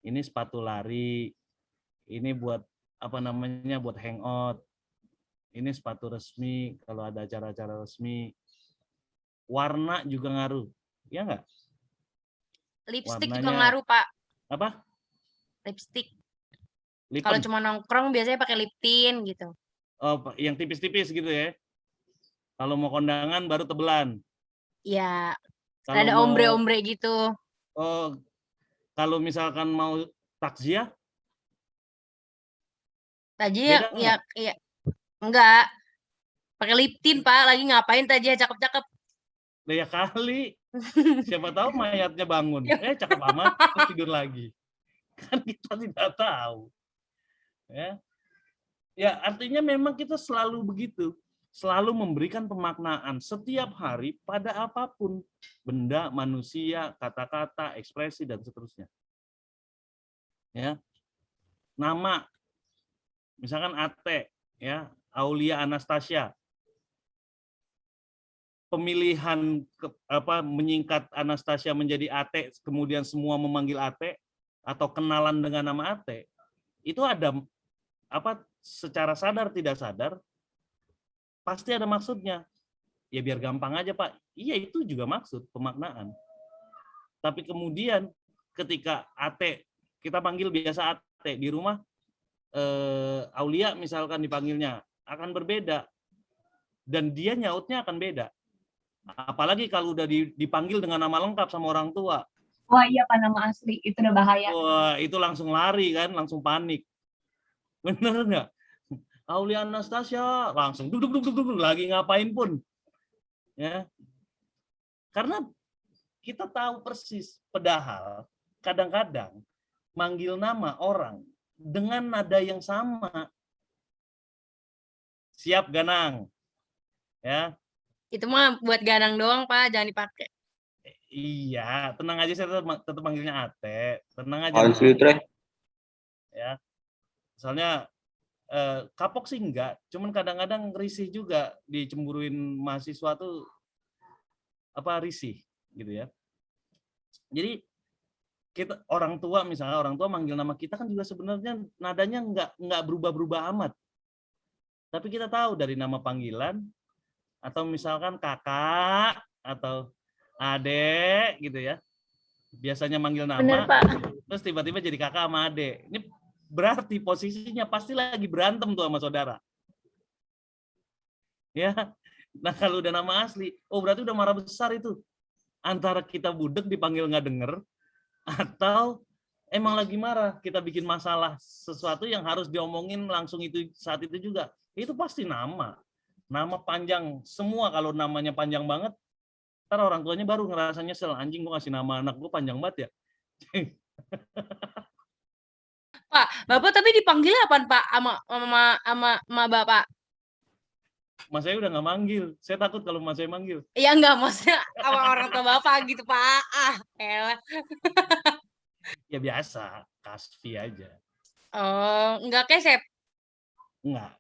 Ini sepatu lari, ini buat buat hangout. Ini sepatu resmi kalau ada acara-acara resmi. Warna juga ngaruh, ya nggak? Lipstick Warnanya, juga ngaruh, Pak. Apa? Lipstick. Lipen. Kalau cuma nongkrong biasanya pakai lip tint gitu. Oh, yang tipis-tipis gitu ya. Kalau mau kondangan baru tebelan. Iya. Kalau Ada mau- ombre-ombre gitu. Oh, kalau misalkan mau takziah, Tajia beda ya enggak. Pakai lip tint, Pak. Lagi ngapain tajia cakep-cakep. ya kali. Siapa tahu mayatnya bangun. Cakep amat, terus tidur lagi. Kan kita tidak tahu. Ya, artinya memang kita selalu begitu. Selalu memberikan pemaknaan setiap hari pada apapun. Benda, manusia, kata-kata, ekspresi, dan seterusnya. Ya. Nama. Misalkan Ate, ya, Aulia Anastasia. Pemilihan menyingkat Anastasia menjadi Ate, kemudian semua memanggil Ate atau kenalan dengan nama Ate, itu ada secara sadar tidak sadar pasti ada maksudnya. Ya biar gampang aja, Pak. Iya, itu juga maksud pemaknaan. Tapi kemudian ketika Ate, kita panggil biasa Ate di rumah, Aulia misalkan dipanggilnya akan berbeda dan dia nyautnya akan beda. Apalagi kalau udah dipanggil dengan nama lengkap sama orang tua. Wah iya Pak, nama asli itu udah bahaya. Wah, itu langsung lari kan, langsung panik. Bener nggak? Aulia Anastasia langsung duduk lagi ngapain pun. Ya. Karena kita tahu persis, padahal kadang-kadang manggil nama orang dengan nada yang sama. Siap Ganang. Ya. Itu mah buat Ganang doang, Pak, jangan dipakai. Iya, tenang aja, saya tetap manggilnya Ate. Tenang aja. Ya. Soalnya kapok sih enggak, cuman kadang-kadang risih juga dicemburuin mahasiswa tuh risih gitu ya. Jadi kita orang tua manggil nama kita kan juga sebenarnya nadanya enggak berubah-berubah amat. Tapi kita tahu dari nama panggilan atau misalkan kakak atau adek gitu ya. Biasanya manggil nama, Bener, Pak. terus tiba-tiba jadi kakak sama adek. Ini berarti posisinya pasti lagi berantem tuh sama saudara. Ya. Nah, kalau udah nama asli, oh berarti udah marah besar itu. Antara kita budek dipanggil nggak denger, atau emang lagi marah, kita bikin masalah sesuatu yang harus diomongin langsung itu saat itu juga. Itu pasti nama panjang semua. Kalau namanya panjang banget, ntar orang tuanya baru ngerasa nyesel, anjing gue ngasih nama anak gue panjang banget ya. Pak, Bapak tapi dipanggilnya apaan, Pak? Sama Bapak? Mas saya udah nggak manggil. Saya takut kalau mas saya manggil. Ya enggak, maksudnya sama orang tua Bapak gitu, Pak. Elah. Ya biasa, Kasfi aja. Oh, enggak Kesep? Enggak.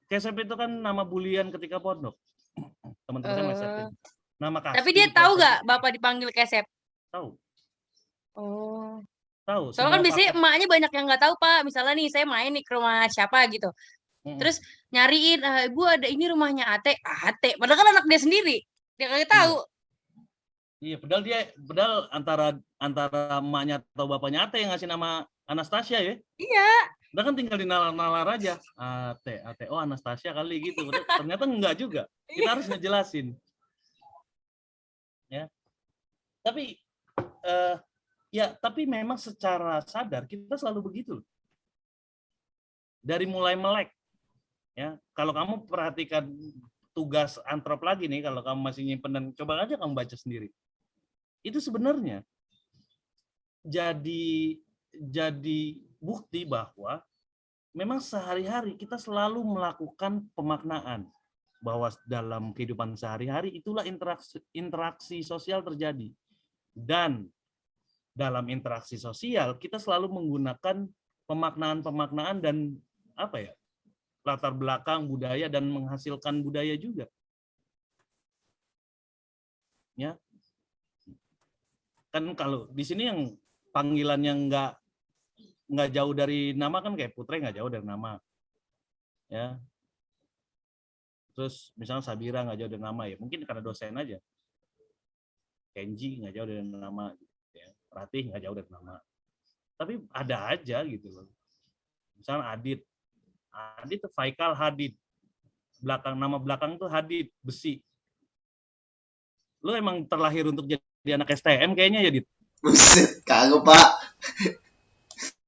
Kesep itu kan nama bulian ketika pondok. Teman-teman saya masih aktif. Nama Kasfi. Tapi dia tahu nggak Bapak dipanggil Kesep? Tahu. Oh. Tahu. Soalnya kan biasanya emaknya banyak yang nggak tahu, Pak. Misalnya nih, saya main nih ke rumah siapa gitu. Terus nyariin, Ibu ada ini rumahnya Ate. Ate. Padahal kan anak dia sendiri. Dia nggak tahu. Iya, padahal antara emaknya atau bapaknya Ate yang ngasih nama Anastasia ya. Iya. Udah kan tinggal dinalar-nalar aja. Ate, oh Anastasia kali gitu. Ternyata enggak juga. Kita harus ngejelasin. Ya. Tapi tapi memang secara sadar kita selalu begitu. Dari mulai melek. Ya, kalau kamu perhatikan tugas antrop lagi nih, kalau kamu masih nyimpen dan coba aja kamu baca sendiri. Itu sebenarnya jadi bukti bahwa memang sehari-hari kita selalu melakukan pemaknaan bahwa dalam kehidupan sehari-hari itulah interaksi sosial terjadi. Dan dalam interaksi sosial kita selalu menggunakan pemaknaan dan latar belakang budaya dan menghasilkan budaya juga. Ya. Kan kalau di sini yang panggilan yang nggak jauh dari nama kan kayak Putra nggak jauh dari nama. Ya. Terus misalnya Sabira nggak jauh dari nama ya, mungkin karena dosen aja. Kenji nggak jauh dari nama, ya. Ratih nggak jauh dari nama. Tapi ada aja gitu loh. Misalnya Adit tuh Faikal Hadid. Nama belakang tuh Hadid, besi. Lu emang terlahir untuk jadi anak STM kayaknya ya, Dit? Buset, kagak, Pak.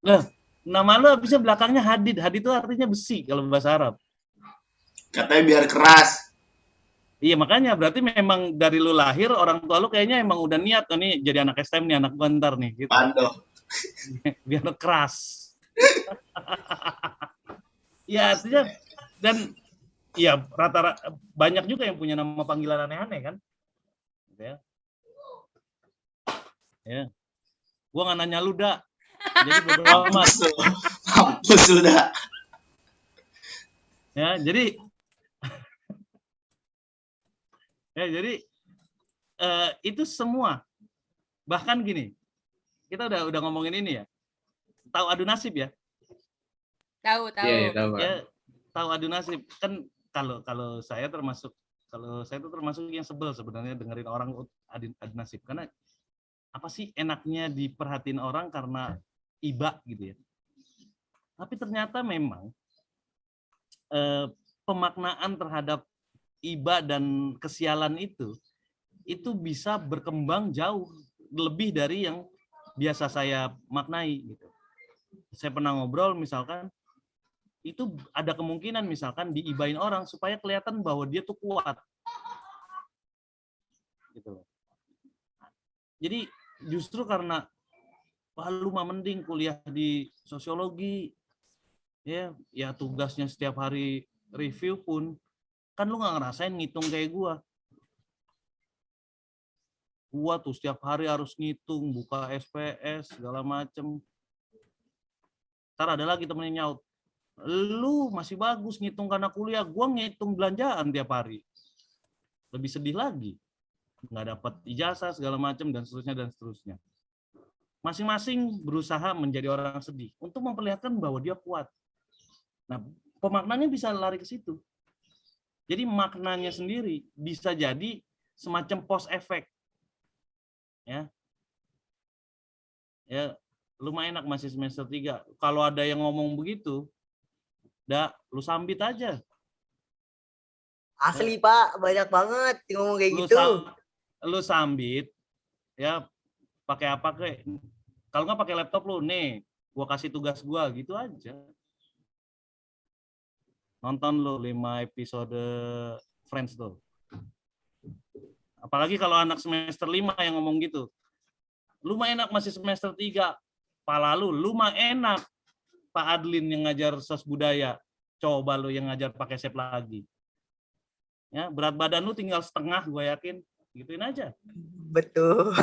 Nah, nama lu bisa belakangnya Hadid. Hadid itu artinya besi kalau bahasa Arab. Katanya biar keras. Iya, makanya berarti memang dari lu lahir orang tua lu kayaknya emang udah niat nih jadi anak STM nih, anak bentar nih gitu. Pandoh. Biar keras. Ya artinya dan ya rata-rata banyak juga yang punya nama panggilan aneh-aneh kan, gitu ya. Ya, gua nggak nanya lu dah. Jadi bodo amat. Mampus sudah. Ya, jadi itu semua. Bahkan gini, kita udah ngomongin ini ya. Tahu adu nasib ya? Tahu. Iya, tahu, Pak. Ya, tahu adu nasib. Kan kalau saya tuh termasuk yang sebel sebenarnya dengerin orang adu nasib, karena apa sih enaknya diperhatiin orang karena iba gitu ya. Tapi ternyata memang pemaknaan terhadap iba dan kesialan itu bisa berkembang jauh lebih dari yang biasa saya maknai gitu. Saya pernah ngobrol misalkan itu ada kemungkinan misalkan diibain orang supaya kelihatan bahwa dia tuh kuat. Gitu. Jadi justru karena lu mah mending kuliah di sosiologi ya tugasnya setiap hari review pun kan lu nggak ngerasain ngitung kayak gua tuh setiap hari harus ngitung, buka SPS segala macem. Ntar ada lagi temennya nyaut, lu masih bagus ngitung karena kuliah, gua ngitung belanjaan tiap hari. Lebih sedih lagi, nggak dapat ijazah segala macam dan seterusnya. Masing-masing berusaha menjadi orang sedih untuk memperlihatkan bahwa dia kuat. Nah, pemaknanya bisa lari ke situ. Jadi maknanya sendiri bisa jadi semacam post effect. Ya, lumayan enak masih semester 3. Kalau ada yang ngomong begitu, lu sambit aja. Asli, Pak, banyak banget yang ngomong kayak gitu. Lu sambit, ya pakai apa kek? Kalau nggak pakai laptop lu, nih, gua kasih tugas gua gitu aja. Nonton lu 5 episode Friends tuh. Apalagi kalau anak semester 5 yang ngomong gitu. Lu mah enak masih semester 3. Pala lu mah enak. Pak Adlin yang ngajar sos budaya, coba lu yang ngajar pakai sep lagi. Ya, berat badan lu tinggal setengah, gue yakin. Gituin aja. Betul.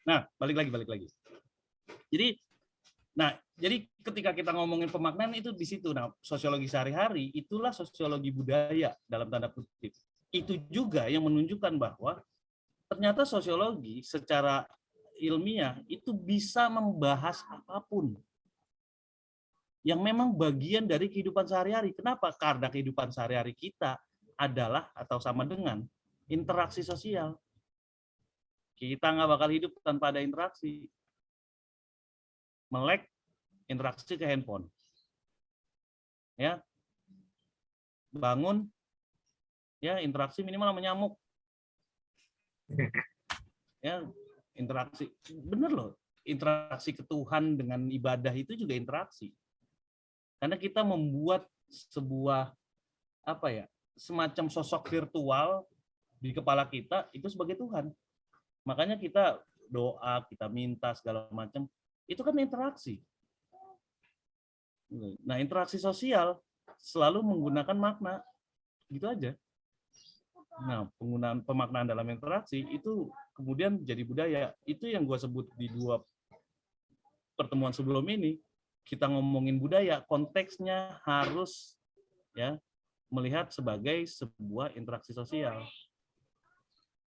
Nah, balik lagi. Jadi ketika kita ngomongin pemaknaan itu di situ. Nah, sosiologi sehari-hari itulah sosiologi budaya dalam tanda kutip. Itu juga yang menunjukkan bahwa ternyata sosiologi secara ilmiah itu bisa membahas apapun yang memang bagian dari kehidupan sehari-hari. Kenapa? Karena kehidupan sehari-hari kita adalah atau sama dengan interaksi sosial. Kita nggak bakal hidup tanpa ada interaksi. Melek interaksi ke handphone. Ya. Bangun ya interaksi minimal sama nyamuk. Ya, interaksi. Bener loh, interaksi ke Tuhan dengan ibadah itu juga interaksi. Karena kita membuat sebuah semacam sosok virtual di kepala kita itu sebagai Tuhan. Makanya kita doa, kita minta segala macam, itu kan interaksi. Nah, interaksi sosial selalu menggunakan makna. Gitu aja. Nah, penggunaan pemaknaan dalam interaksi itu kemudian jadi budaya. Itu yang gue sebut di 2 pertemuan sebelum ini. Kita ngomongin budaya, konteksnya harus ya melihat sebagai sebuah interaksi sosial.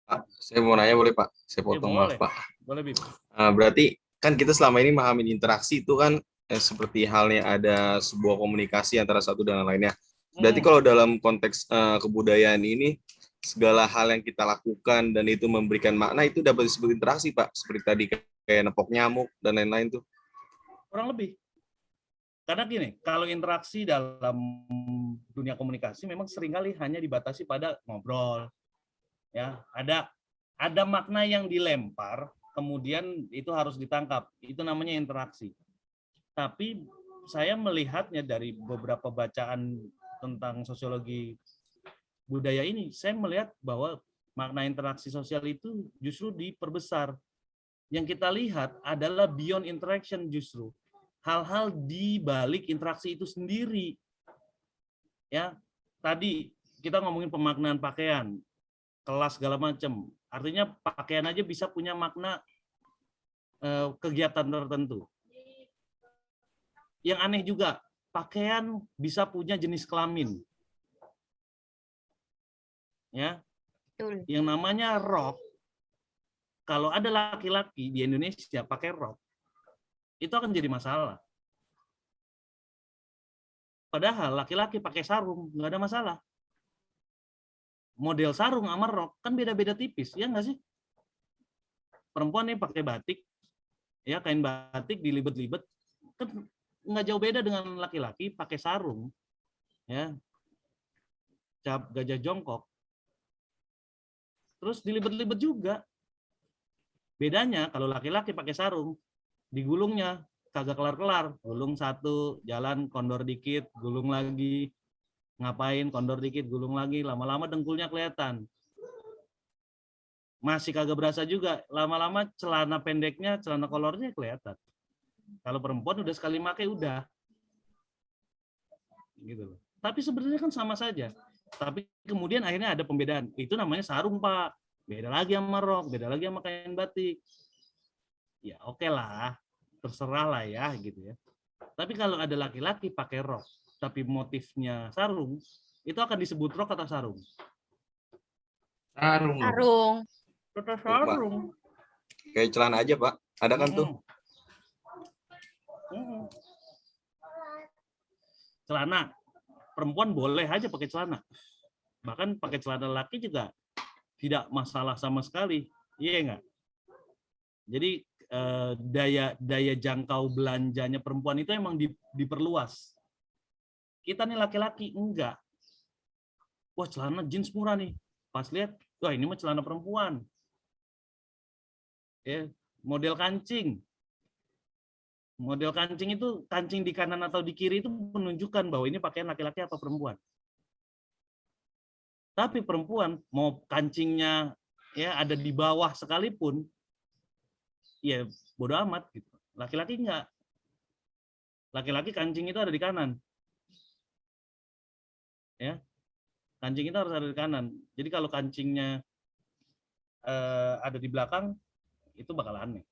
Pak, saya mau nanya boleh Pak? Saya potong maaf Pak. Boleh, Bib. Berarti kan kita selama ini memahami interaksi itu kan seperti halnya ada sebuah komunikasi antara satu dan lainnya. Berarti kalau dalam konteks kebudayaan ini, segala hal yang kita lakukan dan itu memberikan makna itu dapat disebut interaksi Pak, seperti tadi kayak nepok nyamuk dan lain-lain tuh. Kurang lebih. Karena gini, kalau interaksi dalam dunia komunikasi memang seringkali hanya dibatasi pada ngobrol. Ya, ada makna yang dilempar, kemudian itu harus ditangkap. Itu namanya interaksi. Tapi saya melihatnya dari beberapa bacaan tentang sosiologi budaya ini, saya melihat bahwa makna interaksi sosial itu justru diperbesar. Yang kita lihat adalah beyond interaction justru. Hal-hal di balik interaksi itu sendiri. Ya, tadi kita ngomongin pemaknaan pakaian, kelas segala macam. Artinya pakaian aja bisa punya makna kegiatan tertentu. Yang aneh juga, pakaian bisa punya jenis kelamin. Ya. Yang namanya rok, kalau ada laki-laki di Indonesia pakai rok, itu akan jadi masalah. Padahal laki-laki pakai sarung, nggak ada masalah. Model sarung sama rok kan beda-beda tipis, ya nggak sih? Perempuan nih pakai batik, ya kain batik dilibet-libet, kan nggak jauh beda dengan laki-laki pakai sarung, ya cap gajah jongkok, terus dilibet-libet juga. Bedanya kalau laki-laki pakai sarung, digulungnya kagak kelar-kelar, gulung satu, jalan kondor dikit, gulung lagi, ngapain kondor dikit, gulung lagi, lama-lama dengkulnya kelihatan. Masih kagak berasa juga, lama-lama celana pendeknya, celana kolornya kelihatan. Kalau perempuan udah sekali pakai udah. Gitu loh. Tapi sebenarnya kan sama saja. Tapi kemudian akhirnya ada pembedaan. Itu namanya sarung, Pak. Beda lagi sama rok, beda lagi sama kain batik. Ya oke lah, terserah lah ya gitu ya. Tapi kalau ada laki-laki pakai rok, tapi motifnya sarung, itu akan disebut rok atau sarung? Sarung. Sarung. Tetap sarung. Kayak celana aja Pak, ada kan tuh? Celana, perempuan boleh aja pakai celana. Bahkan pakai celana laki juga tidak masalah sama sekali, iya enggak? Jadi daya jangkau belanjanya perempuan itu emang diperluas. Kita nih laki-laki enggak. Wah celana jeans murah nih. Pas lihat, wah ini mah celana perempuan. Ya, model kancing. Model kancing itu, kancing di kanan atau di kiri itu menunjukkan bahwa ini pakaian laki-laki atau perempuan. Tapi perempuan mau kancingnya ya ada di bawah sekalipun, ya bodo amat gitu. Laki-laki enggak. Laki-laki kancing itu ada di kanan. Ya. Kancing itu harus ada di kanan. Jadi kalau kancingnya ada di belakang, itu bakal aneh.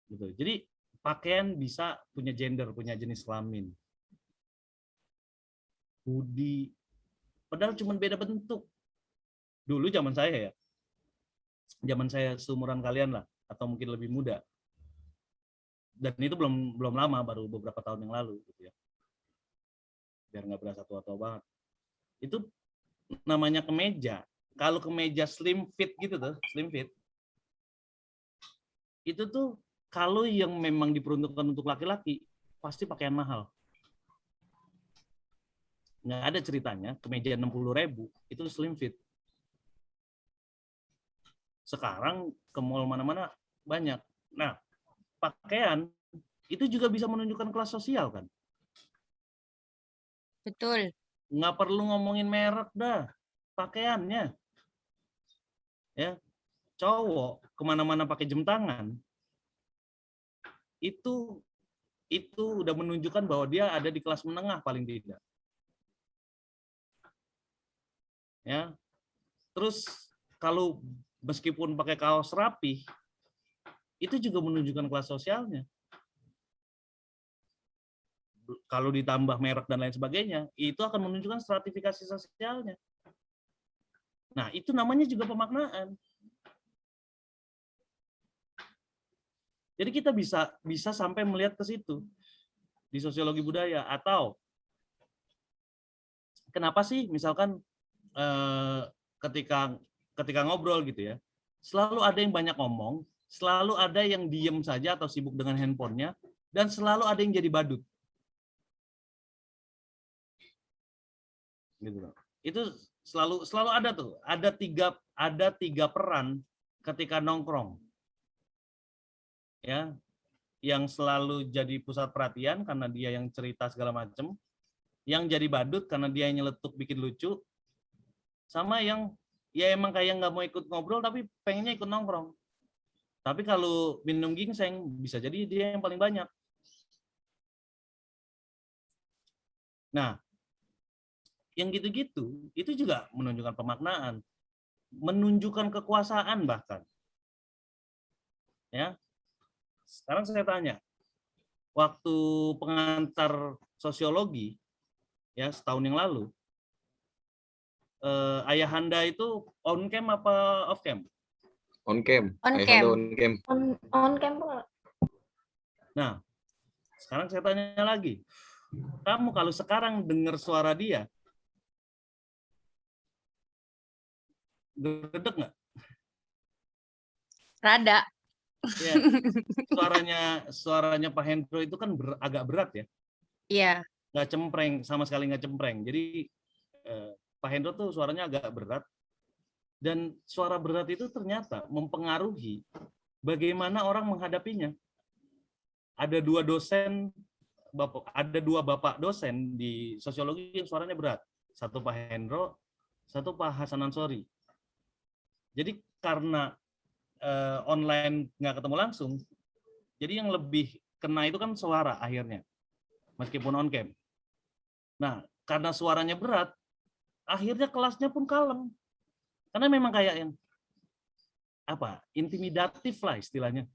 Gitu. Jadi pakaian bisa punya gender, punya jenis kelamin. Hoodie, padahal cuma beda bentuk. Dulu zaman saya ya, zaman saya seumuran kalian lah, atau mungkin lebih muda. Dan itu belum lama, baru beberapa tahun yang lalu, gitu ya. Biar nggak berasa tua-tua banget. Itu namanya kemeja. Kalau kemeja slim fit gitu tuh, slim fit, itu tuh kalau yang memang diperuntukkan untuk laki-laki, pasti pakaian mahal. Nggak ada ceritanya, kemeja 60.000 itu slim fit. Sekarang ke mall mana-mana banyak. Nah, pakaian itu juga bisa menunjukkan kelas sosial kan? Betul. Nggak perlu ngomongin merek dah, pakaiannya. Ya, cowok kemana-mana pakai jam tangan, itu udah menunjukkan bahwa dia ada di kelas menengah paling tidak. Ya, terus kalau meskipun pakai kaos rapi, itu juga menunjukkan kelas sosialnya. Kalau ditambah merek dan lain sebagainya, itu akan menunjukkan stratifikasi sosialnya. Nah, itu namanya juga pemaknaan. Jadi kita bisa sampai melihat ke situ di sosiologi budaya. Atau kenapa sih misalkan ketika ngobrol gitu ya, selalu ada yang banyak ngomong, selalu ada yang diem saja atau sibuk dengan handphonenya, dan selalu ada yang jadi badut. Gitu. Itu selalu ada tuh. Ada tiga peran ketika nongkrong. Ya, yang selalu jadi pusat perhatian karena dia yang cerita segala macam, yang jadi badut karena dia yang nyeletuk bikin lucu, sama yang ya emang kayak nggak mau ikut ngobrol tapi pengennya ikut nongkrong. Tapi kalau minum ginseng bisa jadi dia yang paling banyak. Nah, yang gitu-gitu itu juga menunjukkan pemaknaan, menunjukkan kekuasaan bahkan. Ya. Sekarang saya tanya, waktu pengantar sosiologi ya setahun yang lalu, ayahanda itu on cam apa off cam? On cam. On Ayahanda cam. on cam. On cam, Pak. Nah, sekarang saya tanya lagi, kamu kalau sekarang dengar suara dia, gedeg nggak? Rada. Ya, suaranya Pak Hendro itu kan agak berat ya. Iya. Nggak cempreng, sama sekali nggak cempreng. Jadi Pak Hendro tuh suaranya agak berat, dan suara berat itu ternyata mempengaruhi bagaimana orang menghadapinya. Ada dua bapak dosen di sosiologi yang suaranya berat. Satu Pak Hendro, satu Pak Hasan Ansori. Jadi karena online nggak ketemu langsung, jadi yang lebih kena itu kan suara akhirnya, meskipun on cam. Nah, karena suaranya berat, akhirnya kelasnya pun kalem. Karena memang kayak yang intimidatif lah istilahnya.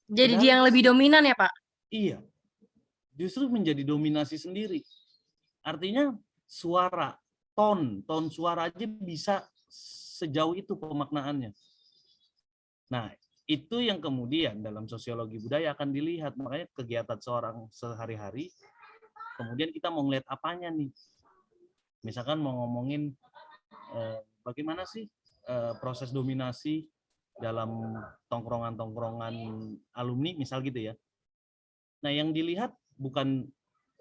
Jadi dia yang lebih dominan ya, Pak? Iya, justru menjadi dominasi sendiri. Artinya suara, ton suara aja bisa sejauh itu pemaknaannya. Nah, itu yang kemudian dalam sosiologi budaya akan dilihat. Makanya kegiatan seorang sehari-hari, kemudian kita mau ngeliat apanya nih. Misalkan mau ngomongin bagaimana sih proses dominasi dalam tongkrongan-tongkrongan alumni, misal gitu ya. Nah, yang dilihat bukan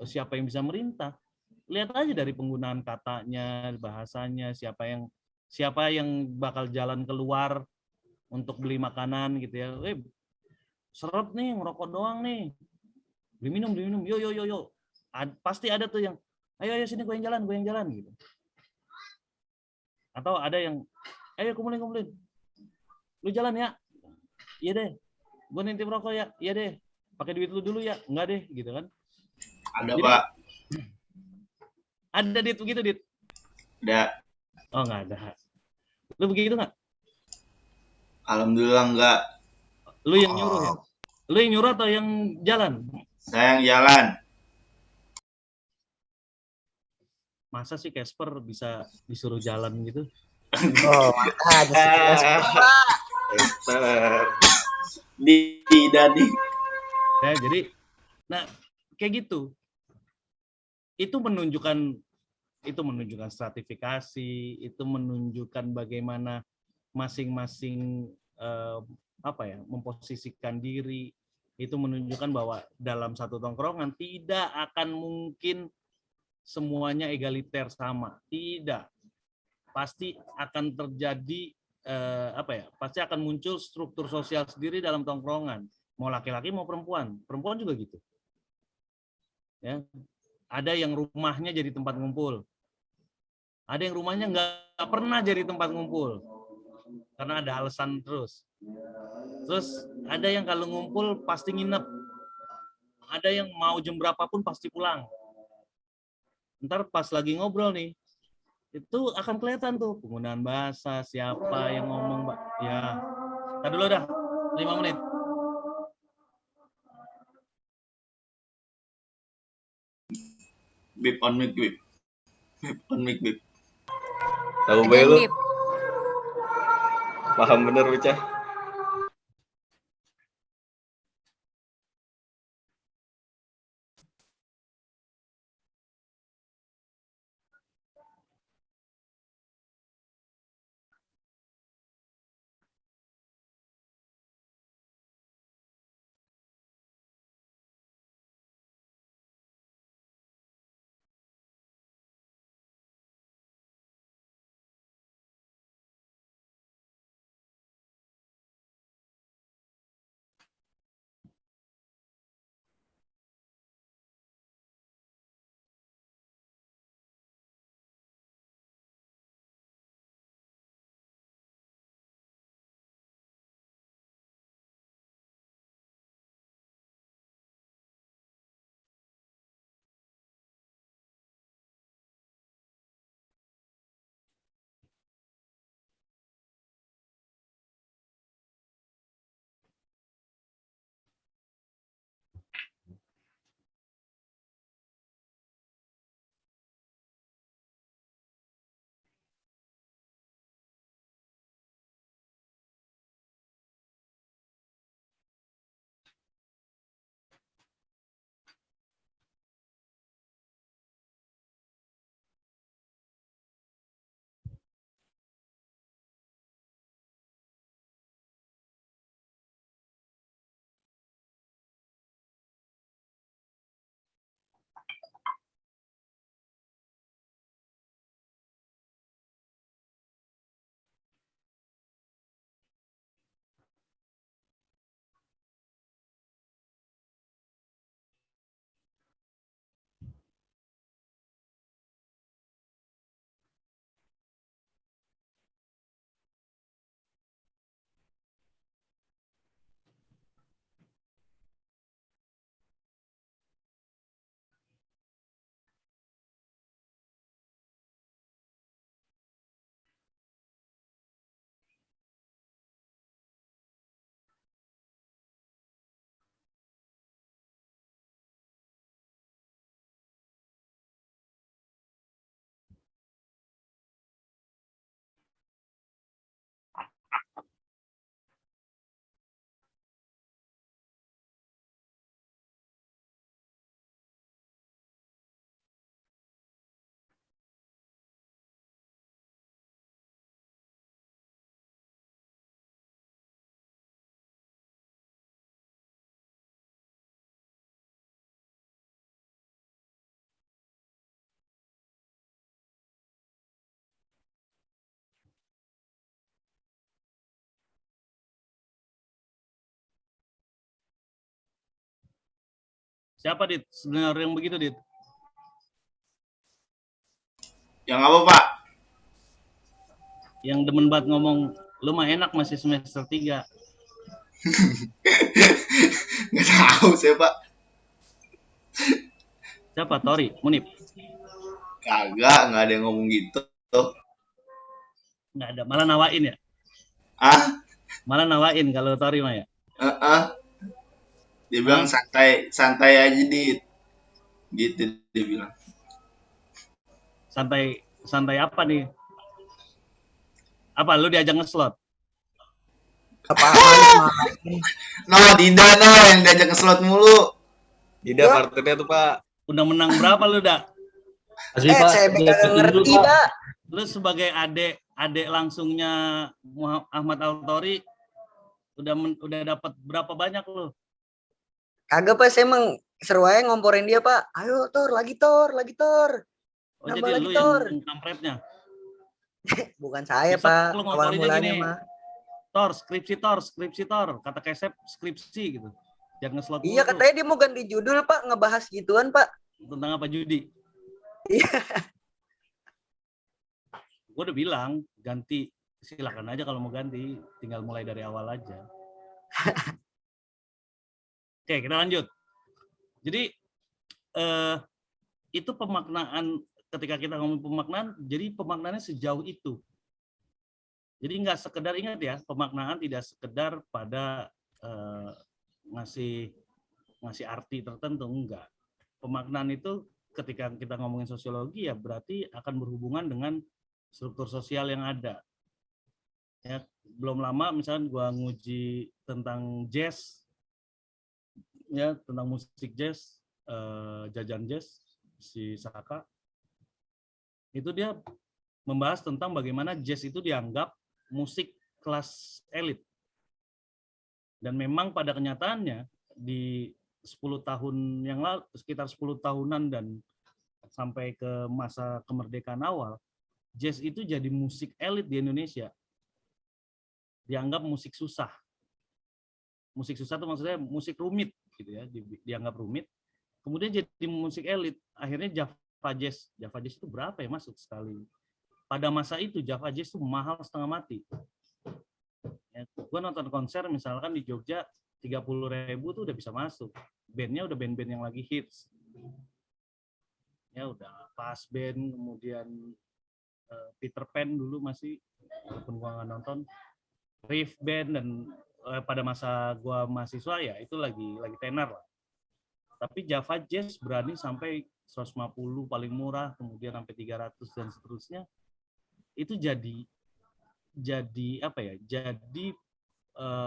siapa yang bisa merintah. Lihat aja dari penggunaan katanya, bahasanya, siapa yang bakal jalan keluar untuk beli makanan gitu ya. Seret nih, ngerokok doang nih. Beli minum. Yo. Pasti ada tuh yang, ayo sini gue yang jalan gitu. Atau ada yang, ayo kumpulin. Lu jalan ya, Iya deh, gue nitip rokok ya, iya deh, pakai duit lu dulu ya, enggak deh, gitu kan. Ada, Jadi, Pak. Ada Dit begitu, Dit? Ada. Oh, nggak ada. Lu begitu nggak? Alhamdulillah enggak. Lu yang nyuruh ya? Lu yang nyuruh atau yang jalan? Saya yang jalan. Masa sih Casper bisa disuruh jalan gitu? Oh, makanya Casper. Dadi. Ya, jadi, nah kayak gitu. Itu menunjukkan stratifikasi, itu menunjukkan bagaimana masing-masing memposisikan diri, itu menunjukkan bahwa dalam satu tongkrongan tidak akan mungkin semuanya egaliter sama, tidak. Pasti akan terjadi pasti akan muncul struktur sosial sendiri dalam tongkrongan, mau laki-laki mau perempuan juga gitu. Ya, ada yang rumahnya jadi tempat ngumpul, ada yang rumahnya nggak pernah jadi tempat ngumpul karena ada alasan terus ada yang kalau ngumpul pasti nginep, ada yang mau jam berapapun pasti pulang. Ntar pas lagi ngobrol nih, itu akan kelihatan tuh penggunaan bahasa, siapa yang ngomong, Mbak. Ya, kita dulu dah 5 menit. Bip on mic, bip. Bip on mic, bip. Tahu bae lu. Paham bener bocah. Siapa, Dit? Sebenarnya yang begitu, Dit? Yang apa, Pak? Yang demen banget ngomong, lu mah enak masih semester 3. Nggak tahu saya Pak. Siapa? Tori, Munib? Kagak, nggak ada yang ngomong gitu. Nggak ada, malah nawain ya? Ah? Malah nawain kalau Tori mah ya? Dia bilang santai aja Dit. Gitu dia bilang. Santai apa nih? Apa lu diajak ngeslot? No, tidak no yang diajak ke slot mulu. Tidak partnernya tuh Pak. Udah menang berapa lu dah? Pak, saya nggak ngerti Pak. Lu sebagai adik langsungnya Ahmad Al-Tori udah dapat berapa banyak lu? Kagak Pak, saya emang seru aja ngomporin dia Pak. Ayo Tor, lagi Tor. Oh, jadi lu yang kampretnya? Bukan saya Besok Pak, lu awal ngomporinnya mulanya gini. mah. Skripsi Tor. Kata Kesep skripsi gitu. Jangan ngeslot Iya mulu. katanya dia mau ganti judul Pak, ngebahas gituan Pak. Tentang apa judi? Iya. Gue udah bilang ganti, silakan aja kalau mau ganti, tinggal mulai dari awal aja. Oke, kita lanjut. Jadi itu pemaknaan, ketika kita ngomong pemaknaan, jadi pemaknaannya sejauh itu. Jadi nggak sekedar, ingat ya, pemaknaan tidak sekedar pada ngasih arti tertentu, enggak. Pemaknaan itu ketika kita ngomongin sosiologi ya berarti akan berhubungan dengan struktur sosial yang ada. Ya, belum lama misalnya gua nguji tentang jazz, ya tentang musik jazz, jajan jazz si Saka, itu dia membahas tentang bagaimana jazz itu dianggap musik kelas elit. Dan memang pada kenyataannya di 10 tahun yang lalu, sekitar 10 tahunan dan sampai ke masa kemerdekaan awal, jazz itu jadi musik elit di Indonesia. Dianggap musik susah. Musik susah itu maksudnya musik rumit gitu ya, dianggap rumit. Kemudian jadi musik elit. Akhirnya Java Jazz itu berapa ya masuk sekali? Pada masa itu Java Jazz itu mahal setengah mati. Ya, gue nonton konser misalkan di Jogja 30.000 tuh udah bisa masuk. Bandnya udah band-band yang lagi hits. Ya udah Pas Band, kemudian Peter Pan dulu masih, walaupun gue nggak nonton, Riff Band, dan pada masa gue mahasiswa ya itu lagi tenar lah. Tapi Java Jazz berani sampai 150 paling murah, kemudian sampai 300 dan seterusnya. Itu jadi apa ya? Jadi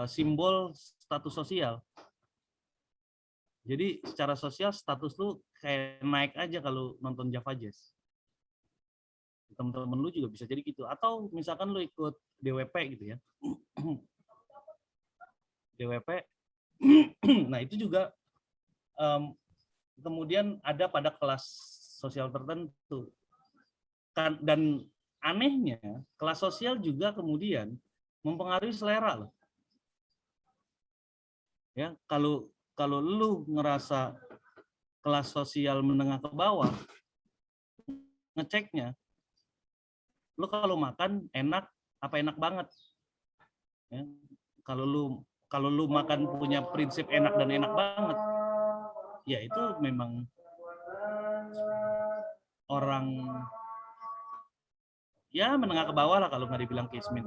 simbol status sosial. Jadi secara sosial status lu kayak naik aja kalau nonton Java Jazz. Teman-teman lu juga bisa jadi gitu. Atau misalkan lu ikut DWP gitu ya. DWP. Nah itu juga kemudian ada pada kelas sosial tertentu. Dan anehnya kelas sosial juga kemudian mempengaruhi selera loh. Ya, kalau lu ngerasa kelas sosial menengah ke bawah, ngeceknya, lu kalau makan enak apa enak banget. Ya, kalau lu makan punya prinsip enak dan enak banget, ya itu memang orang ya menengah ke bawah lah kalau nggak dibilang kismin.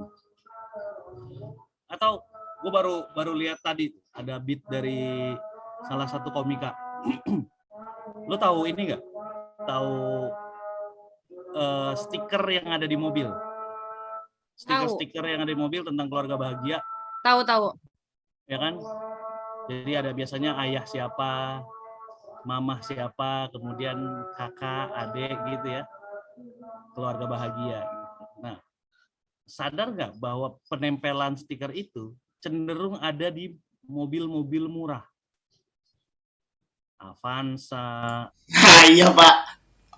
Atau gue baru lihat tadi ada beat dari salah satu komika. Lo tahu ini nggak? Tahu stiker yang ada di mobil? Stiker yang ada di mobil tentang keluarga bahagia. Tahu. Ya kan? Jadi ada biasanya ayah siapa, mamah siapa, kemudian kakak, adik gitu ya. Keluarga bahagia. Nah, sadar nggak bahwa penempelan stiker itu cenderung ada di mobil-mobil murah? Avanza. Iya, Pak.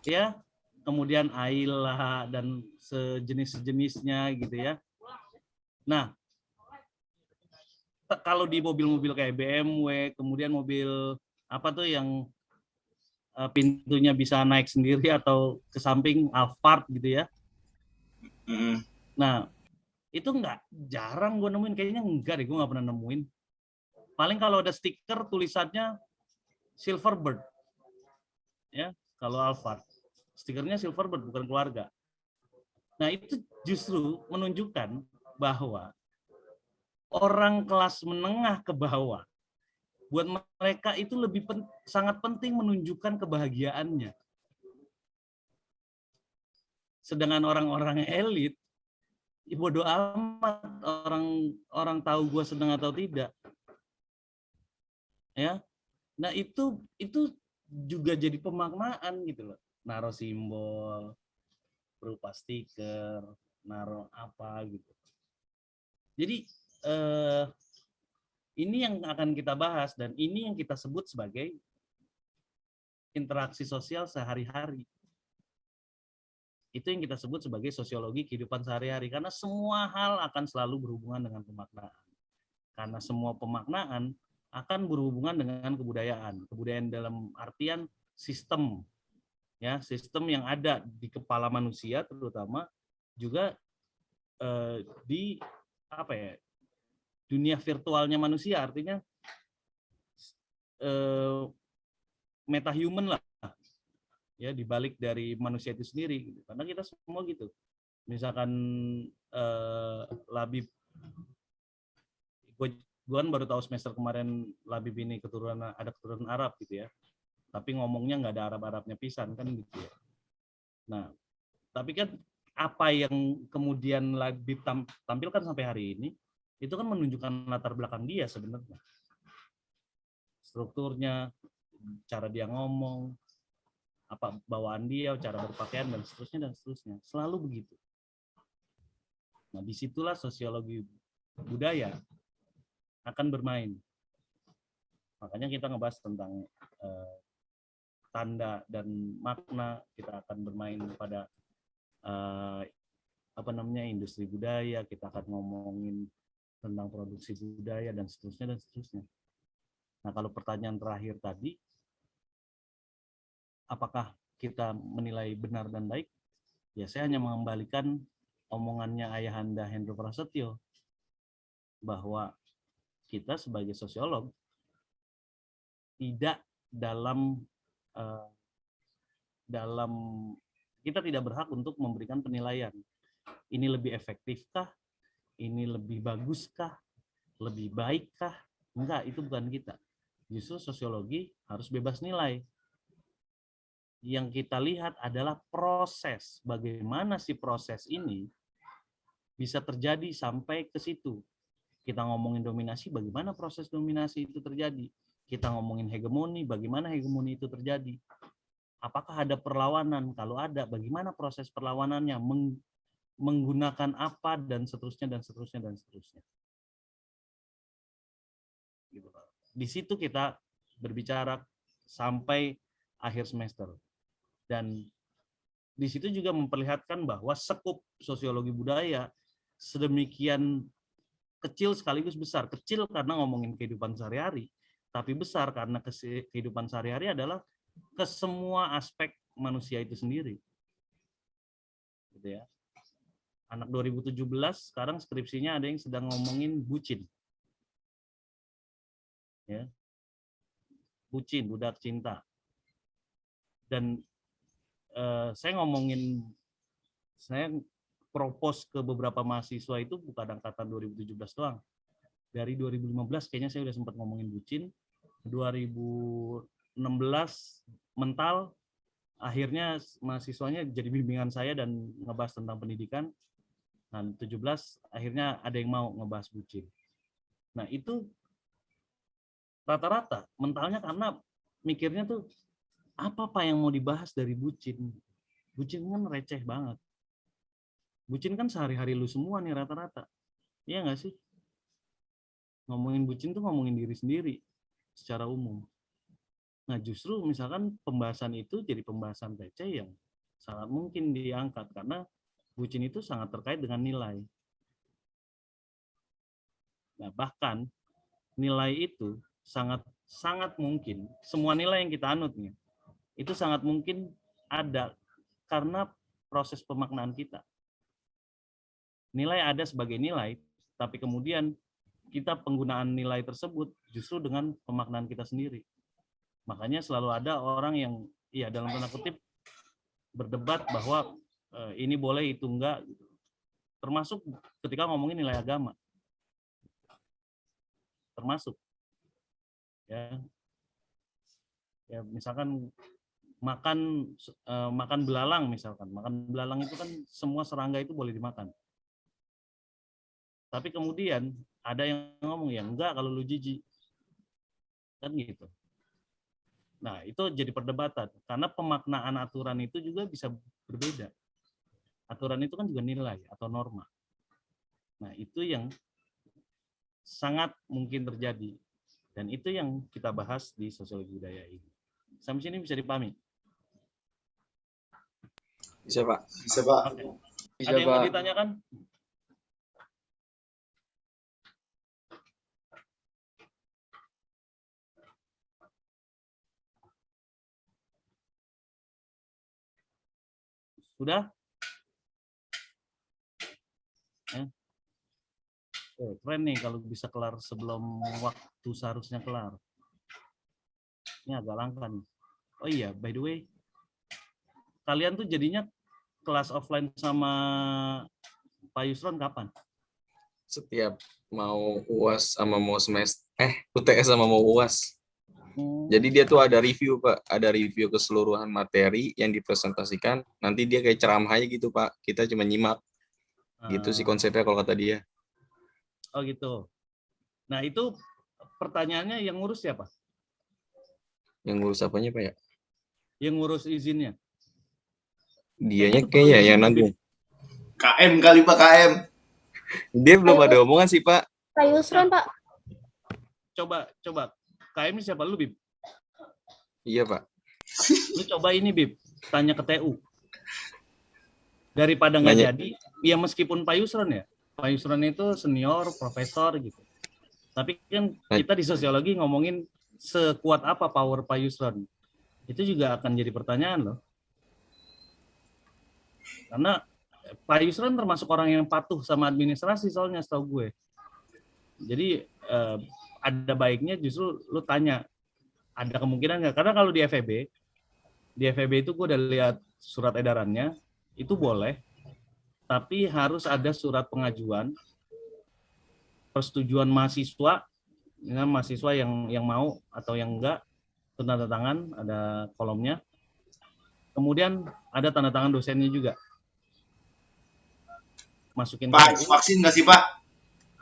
Ya, kemudian Ayla dan sejenis-sejenisnya gitu ya. Nah, kalau di mobil-mobil kayak BMW, kemudian mobil apa tuh yang pintunya bisa naik sendiri atau ke samping, Alphard gitu ya. Nah, itu jarang gue nemuin, kayaknya enggak deh, gue nggak pernah nemuin Paling kalau ada stiker tulisannya Silverbird, ya kalau Alphard, stikernya Silverbird bukan keluarga. Nah itu justru menunjukkan bahwa orang kelas menengah ke bawah, buat mereka itu sangat penting menunjukkan kebahagiaannya. Sedangkan orang-orang elit, ya bodo amat orang tahu gue senang atau tidak. Ya, nah itu juga jadi pemaknaan gitu loh. Naruh simbol berupa stiker, naruh apa gitu. Jadi ini yang akan kita bahas dan ini yang kita sebut sebagai interaksi sosial sehari-hari. Itu yang kita sebut sebagai sosiologi kehidupan sehari-hari, karena semua hal akan selalu berhubungan dengan pemaknaan. Karena semua pemaknaan akan berhubungan dengan kebudayaan. Kebudayaan dalam artian sistem, ya, sistem yang ada di kepala manusia, terutama juga di dunia virtualnya manusia, artinya metahuman lah, ya, dibalik dari manusia itu sendiri. Karena kita semua gitu. Misalkan Labib, gue kan baru tahu semester kemarin Labib ini ada keturunan Arab gitu ya, tapi ngomongnya nggak ada Arab-Arabnya pisan kan gitu ya. Nah, tapi kan apa yang kemudian Labib tampilkan sampai hari ini itu kan menunjukkan latar belakang dia sebenarnya, strukturnya, cara dia ngomong, apa bawaan dia, cara berpakaian dan seterusnya, selalu begitu. Nah, disitulah sosiologi budaya akan bermain. Makanya kita ngebahas tentang tanda dan makna. Kita akan bermain pada industri budaya. Kita akan ngomongin tentang produksi budaya dan seterusnya. Nah, kalau pertanyaan terakhir tadi, apakah kita menilai benar dan baik? Ya, saya hanya mengembalikan omongannya Ayahanda Hendro Prasetyo bahwa kita sebagai sosiolog tidak kita tidak berhak untuk memberikan penilaian. Ini lebih efektifkah? Ini lebih baguskah? Lebih baikkah? Enggak, itu bukan kita. Justru sosiologi harus bebas nilai. Yang kita lihat adalah proses. Bagaimana si proses ini bisa terjadi sampai ke situ. Kita ngomongin dominasi, bagaimana proses dominasi itu terjadi. Kita ngomongin hegemoni, bagaimana hegemoni itu terjadi. Apakah ada perlawanan? Kalau ada, bagaimana proses perlawanannya? Menggunakan apa, dan seterusnya. Di situ kita berbicara sampai akhir semester. Dan di situ juga memperlihatkan bahwa sekup sosiologi budaya sedemikian kecil sekaligus besar. Kecil karena ngomongin kehidupan sehari-hari, tapi besar karena kehidupan sehari-hari adalah ke semua aspek manusia itu sendiri. Gitu ya. Anak 2017 sekarang skripsinya ada yang sedang ngomongin bucin. Ya. Bucin, budak cinta. Dan saya propose ke beberapa mahasiswa itu bukan angkatan 2017 doang. Dari 2015 kayaknya saya udah sempat ngomongin bucin. 2016 mental, akhirnya mahasiswanya jadi bimbingan saya dan ngebahas tentang pendidikan. Nah, 17 akhirnya ada yang mau ngebahas bucin. Nah, itu rata-rata mentalnya karena mikirnya tuh apa yang mau dibahas dari bucin. Bucin kan receh banget. Bucin kan sehari-hari lu semua nih rata-rata. Iya nggak sih? Ngomongin bucin tuh ngomongin diri sendiri secara umum. Nah, justru misalkan pembahasan itu jadi pembahasan receh yang sangat mungkin diangkat karena bucin itu sangat terkait dengan nilai. Nah, bahkan nilai itu sangat mungkin, semua nilai yang kita anut nih, itu sangat mungkin ada karena proses pemaknaan kita. Nilai ada sebagai nilai, tapi kemudian kita penggunaan nilai tersebut justru dengan pemaknaan kita sendiri. Makanya selalu ada orang yang ya dalam tanda kutip berdebat bahwa ini boleh itu enggak gitu. Termasuk ketika ngomongin nilai agama. Termasuk ya misalkan makan belalang misalkan. Makan belalang itu kan semua serangga itu boleh dimakan. Tapi kemudian ada yang ngomong ya enggak kalau lu jijik. Kan gitu. Nah, itu jadi perdebatan karena pemaknaan aturan itu juga bisa berbeda. Aturan itu kan juga nilai atau norma. Nah, itu yang sangat mungkin terjadi dan itu yang kita bahas di sosiologi budaya ini. Sampai sini bisa dipahami? Bisa, Pak. Bisa, Pak. Oke. Bisa, Ada yang mau Pak. ditanyakan? Sudah? Keren nih kalau bisa kelar sebelum waktu seharusnya kelar. Ini agak langka nih. Oh iya, by the way, kalian tuh jadinya kelas offline sama Pak Yusron kapan? Setiap mau UAS sama mau semester UTS sama mau UAS. Jadi dia tuh ada review, Pak. Ada review keseluruhan materi yang dipresentasikan. Nanti dia kayak ceramah aja gitu, Pak. Kita cuma nyimak. Gitu sih konsepnya kalau kata dia. Oh gitu. Nah itu pertanyaannya yang ngurus siapa? Yang ngurus apanya, Pak ya? Yang ngurus izinnya? Dianya kayaknya yang nanti. KM kali, Pak, KM. Dia belum ada omongan sih, Pak. Pak Yusron, Pak. Coba. KM siapa lu, Bib? Iya, Pak. Lu coba ini, Bib. Tanya ke TU. Daripada nggak jadi, ya meskipun Pak Yusron ya. Pak Yusron itu senior, profesor gitu. Tapi kan kita di sosiologi ngomongin sekuat apa power Pak Yusron. Itu juga akan jadi pertanyaan loh. Karena Pak Yusron termasuk orang yang patuh sama administrasi soalnya setahu gue. Jadi ada baiknya justru lu tanya, ada kemungkinan nggak? Karena kalau di FEB itu gue udah lihat surat edarannya, itu boleh, tapi harus ada surat pengajuan, persetujuan mahasiswa, dengan mahasiswa yang mau atau yang enggak, tanda tangan, ada kolomnya. Kemudian ada tanda tangan dosennya juga. Masukin Pak, vaksin nggak sih, Pak?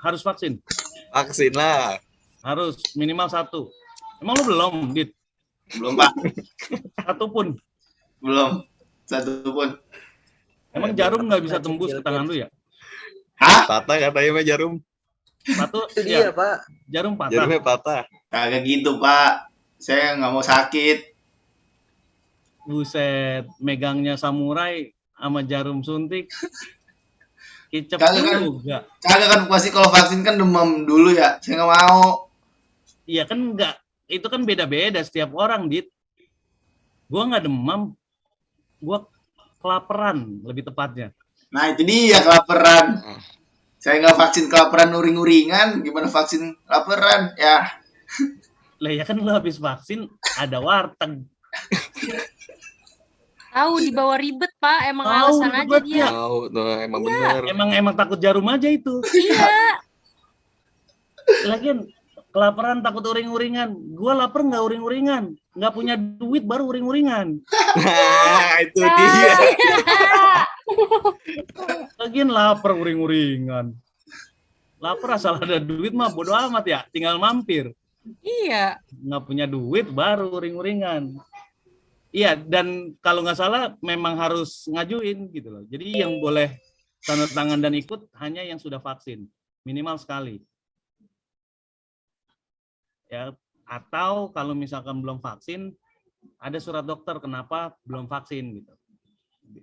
Harus vaksin. Vaksin lah. Harus minimal 1. Emang lu belum, Dit? Belum, Pak. 1 pun? Belum. 1 pun. Emang jarum nggak bisa tembus ke tangan lu ya? Hah? Patah katanya mah jarum. Satu, Itu dia, Pak. Jarum patah. Jarumnya patah. Kagak gitu, Pak. Saya nggak mau sakit. Buset, megangnya samurai sama jarum suntik. Kicep juga. Kagak kan pasti kalau vaksin kan demam dulu ya. Saya nggak mau. Iya kan enggak. Itu kan beda-beda setiap orang, Dit. Gua nggak demam. Gua kelaparan lebih tepatnya. Nah, itu dia kelaparan. Saya nggak vaksin kelaparan uring-uringan. Gimana vaksin kelaparan? Ya. Lah ya kan lu habis vaksin ada warteg. Tahu dibawa ribet, Pak. Emang alasan aja dia. Tahu, emang Iya. bener. Emang takut jarum aja itu. Iya. Lagian kelaparan takut uring-uringan. Gua lapar nggak uring-uringan. Nggak punya duit baru uring-uringan. Nah, itu dia. Lagian lapar uring-uringan. Lapar asal ada duit mah bodo amat ya. Tinggal mampir. Iya. Nggak punya duit baru uring-uringan. Iya, dan kalau nggak salah memang harus ngajuin gitu loh. Jadi yang boleh tanda tangan dan ikut hanya yang sudah vaksin. Minimal sekali. Ya, atau kalau misalkan belum vaksin, ada surat dokter kenapa belum vaksin gitu.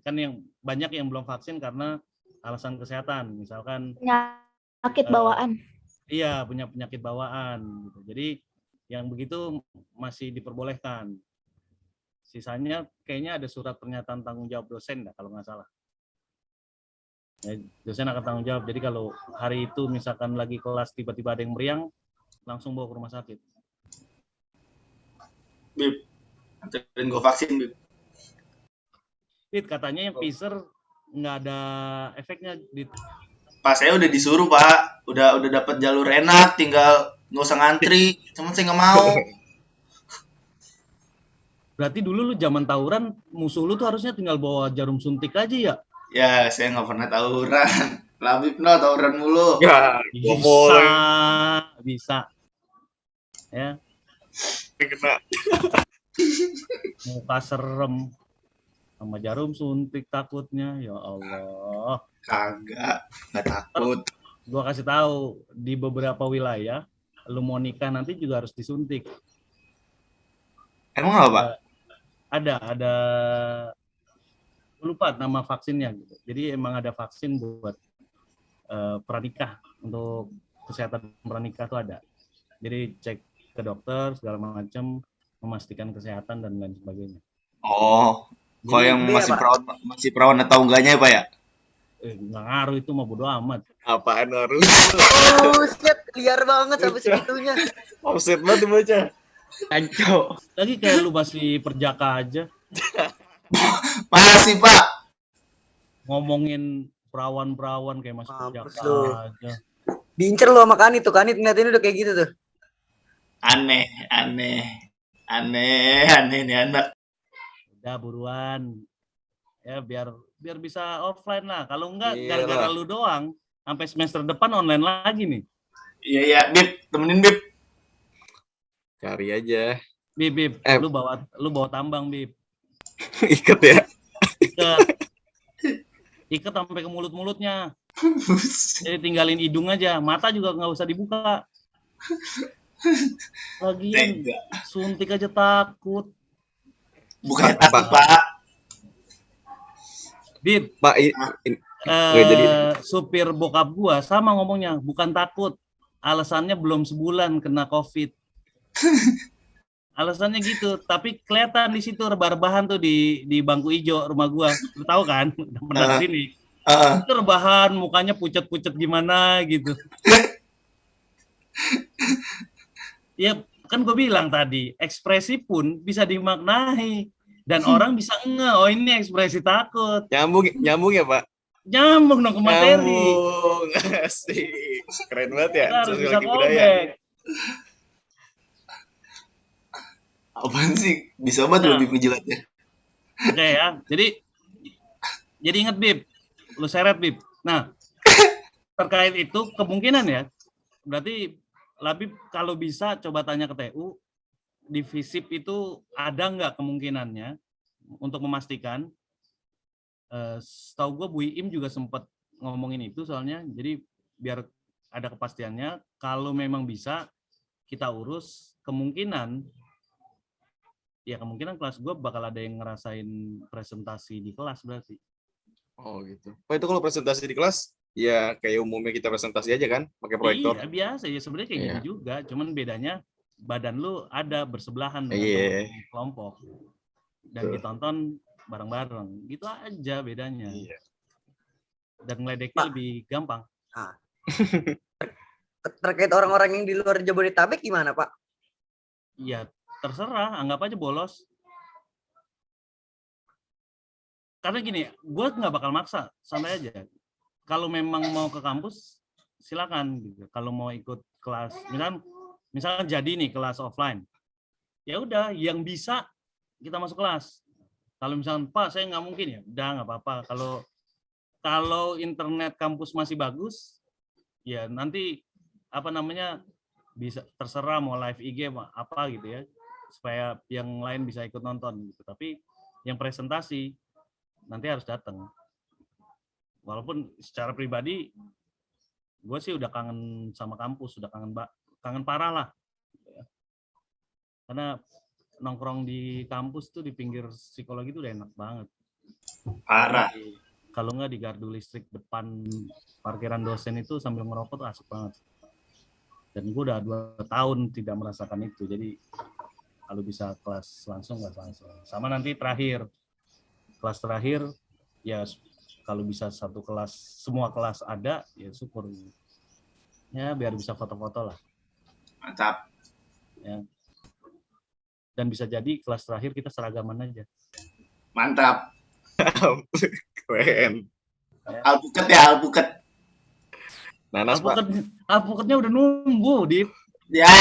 Kan yang banyak yang belum vaksin karena alasan kesehatan, misalkan penyakit bawaan. Iya, punya penyakit bawaan gitu. Jadi yang begitu masih diperbolehkan. Sisanya kayaknya ada surat pernyataan tanggung jawab dosen dah kalau nggak salah. Ya, dosen akan tanggung jawab. Jadi kalau hari itu misalkan lagi kelas tiba-tiba ada yang meriang, langsung bawa ke rumah sakit. Bib, anterin gue vaksin, Bib. Dit, katanya yang Pfizer nggak ada efeknya, Dit. Pak, saya udah disuruh, Pak. Udah dapat jalur enak, tinggal nggak usah ngantri. Cuman saya nggak mau. Berarti dulu lu zaman tawuran, musuh lu tuh harusnya tinggal bawa jarum suntik aja ya? Ya, saya nggak pernah tawuran. Labib no, tawuran mulu. Ya, Bisa. Ya. Kena. Muka serem. Sama jarum suntik takutnya, ya Allah. Kagak, nggak takut. Gua kasih tahu di beberapa wilayah, lu mau nikah nanti juga harus disuntik. Emang apa, Pak? Ada lupa nama vaksinnya gitu. Jadi emang ada vaksin buat pranikah, untuk kesehatan pranikah tuh ada. Jadi cek ke dokter segala macam, memastikan kesehatan dan lain sebagainya. Oh, kalau yang Iya, Pak. masih perawan atau enggaknya ya, Pak ya? Nggak ngaruh, itu mah bodo amat. Apaan harus? Oh, shit, liar banget sampai segitunya. Offset banget bocah. Anco. Lagi kayak lu masih perjaka aja Masih, Pak. ngomongin perawan-perawan kayak masih Mampus perjaka lu. aja. Diincer lu sama Kanit tuh. Kanit ngeliatin udah kayak gitu tuh. Aneh nih anak. Udah buruan. Ya biar bisa offline lah. Kalau enggak Iyalah. gara-gara lu doang sampai semester depan online lagi nih. Iya, Bib, temenin Bib. Cari aja. Bib, lu bawa tambang, Bib. Ikat ya. Ikat sampai ke mulut-mulutnya. Jadi tinggalin hidung aja, mata juga nggak usah dibuka. Lagian suntik aja takut. Bukan takut, Pak. Bib, Pak, supir bokap gua sama ngomongnya, bukan takut. Alasannya belum sebulan kena COVID. Alasannya gitu, tapi kelihatan di situ rebah-rebahan tuh di bangku hijau rumah gua. Lu tahu kan? Udah pernah di sini. Itu rebahan, mukanya pucet-pucet gimana gitu. Ya kan gue bilang tadi, ekspresi pun bisa dimaknai dan orang bisa oh ini ekspresi takut. Nyambung ya, Pak? Nyambung dong ke materi. Nyambung. Asik. Keren banget ya. Kita harus bisa Sosiologi budaya. callback. Apaan sih? Bisa banget lebih menjelatnya. Oke ya. Jadi ingat Bib, lu seret Bib. Nah, terkait itu kemungkinan ya, berarti Labib kalau bisa coba tanya ke TU, di FISIP itu ada nggak kemungkinannya untuk memastikan. Setahu gue Bu Iim juga sempat ngomongin itu soalnya, jadi biar ada kepastiannya, kalau memang bisa kita urus, kemungkinan kelas gue bakal ada yang ngerasain presentasi di kelas berarti. Oh gitu. Pak, itu kalau presentasi di kelas, ya kayak umumnya kita presentasi aja kan, pakai proyektor. Iya, biasa ya sebenarnya kayak gitu juga, cuman bedanya badan lu ada bersebelahan dengan teman kelompok dan ditonton bareng-bareng, gitu aja bedanya. Iya. Dan ngeledeknya lebih gampang. Terkait orang-orang yang di luar Jabodetabek gimana, Pak? Iya, terserah, anggap aja bolos. Karena gini, gue nggak bakal maksa, santai aja. Kalau memang mau ke kampus, silakan. Gitu. Kalau mau ikut kelas, misalkan jadi nih kelas offline, ya udah, yang bisa kita masuk kelas. Kalau misalkan Pak, saya nggak mungkin ya, udah nggak apa-apa. Kalau internet kampus masih bagus, ya nanti bisa terserah mau live IG apa gitu ya, supaya yang lain bisa ikut nonton gitu. Tapi yang presentasi nanti harus datang. Walaupun secara pribadi gue sih udah kangen sama kampus, udah kangen parah lah. Karena nongkrong di kampus tuh di pinggir psikologi tuh udah enak banget. Parah. Kalau nggak di gardu listrik depan parkiran dosen itu sambil ngerokok tuh asik banget. Dan gue udah 2 tahun tidak merasakan itu. Jadi kalau bisa kelas langsung. Sama nanti kelas terakhir ya kalau bisa satu kelas, semua kelas ada, ya syukur. Ya, biar bisa foto-foto lah. Mantap. Ya. Dan bisa jadi kelas terakhir kita seragaman aja. Mantap. Keren. Alpukat ya, alpukat. Nanas, Pak. Alpukatnya udah nunggu, Dit. Ya.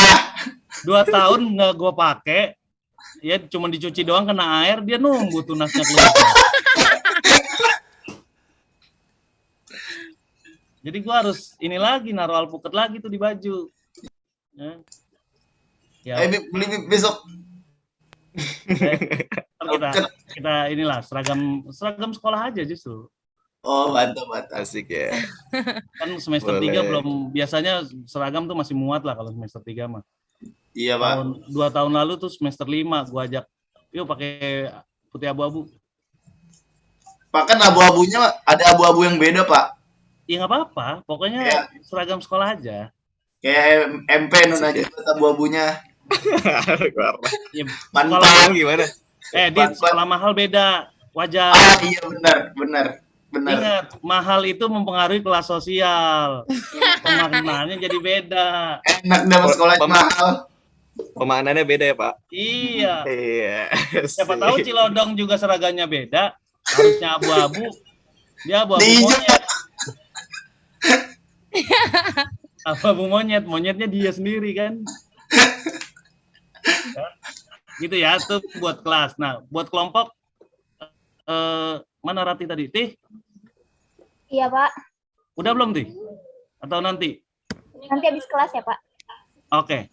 2 tahun nggak gue pakai, ya cuma dicuci doang kena air, dia nunggu tunasnya keluar. Jadi gue harus ini lagi, naruh alpukat lagi tuh di baju. Ya. Beli besok. Kita inilah seragam sekolah aja justru. Oh, mantap. Asik ya. Kan semester 3 belum, biasanya seragam tuh masih muat lah kalau semester 3 mah. Iya, Pak. 2 tahun lalu tuh semester 5 gua ajak, yuk pakai putih abu-abu. Pak, kan abu-abunya ada abu-abu yang beda, Pak. Ya nggak apa-apa, pokoknya seragam sekolah aja. Kayak MP nun aja abu-abunya. Ya, Mantap gimana? Dit, sekolah mahal beda, wajar. Iya benar. Ingat, mahal itu mempengaruhi kelas sosial. Pemaknaannya jadi beda. Enak dapat sekolah mahal. Pemaknaannya beda ya, Pak? Iya. Iya. Siapa tahu Cilodong juga seragamnya beda, harusnya abu-abu, dia abu-abu monyet. Abu-abu monyetnya dia sendiri kan. Gitu ya, tuh buat kelas. Nah, buat kelompok, mana Rati tadi? Tih? Iya, Pak. Udah belum, Tih? Atau nanti? Nanti habis kelas ya, Pak. Oke.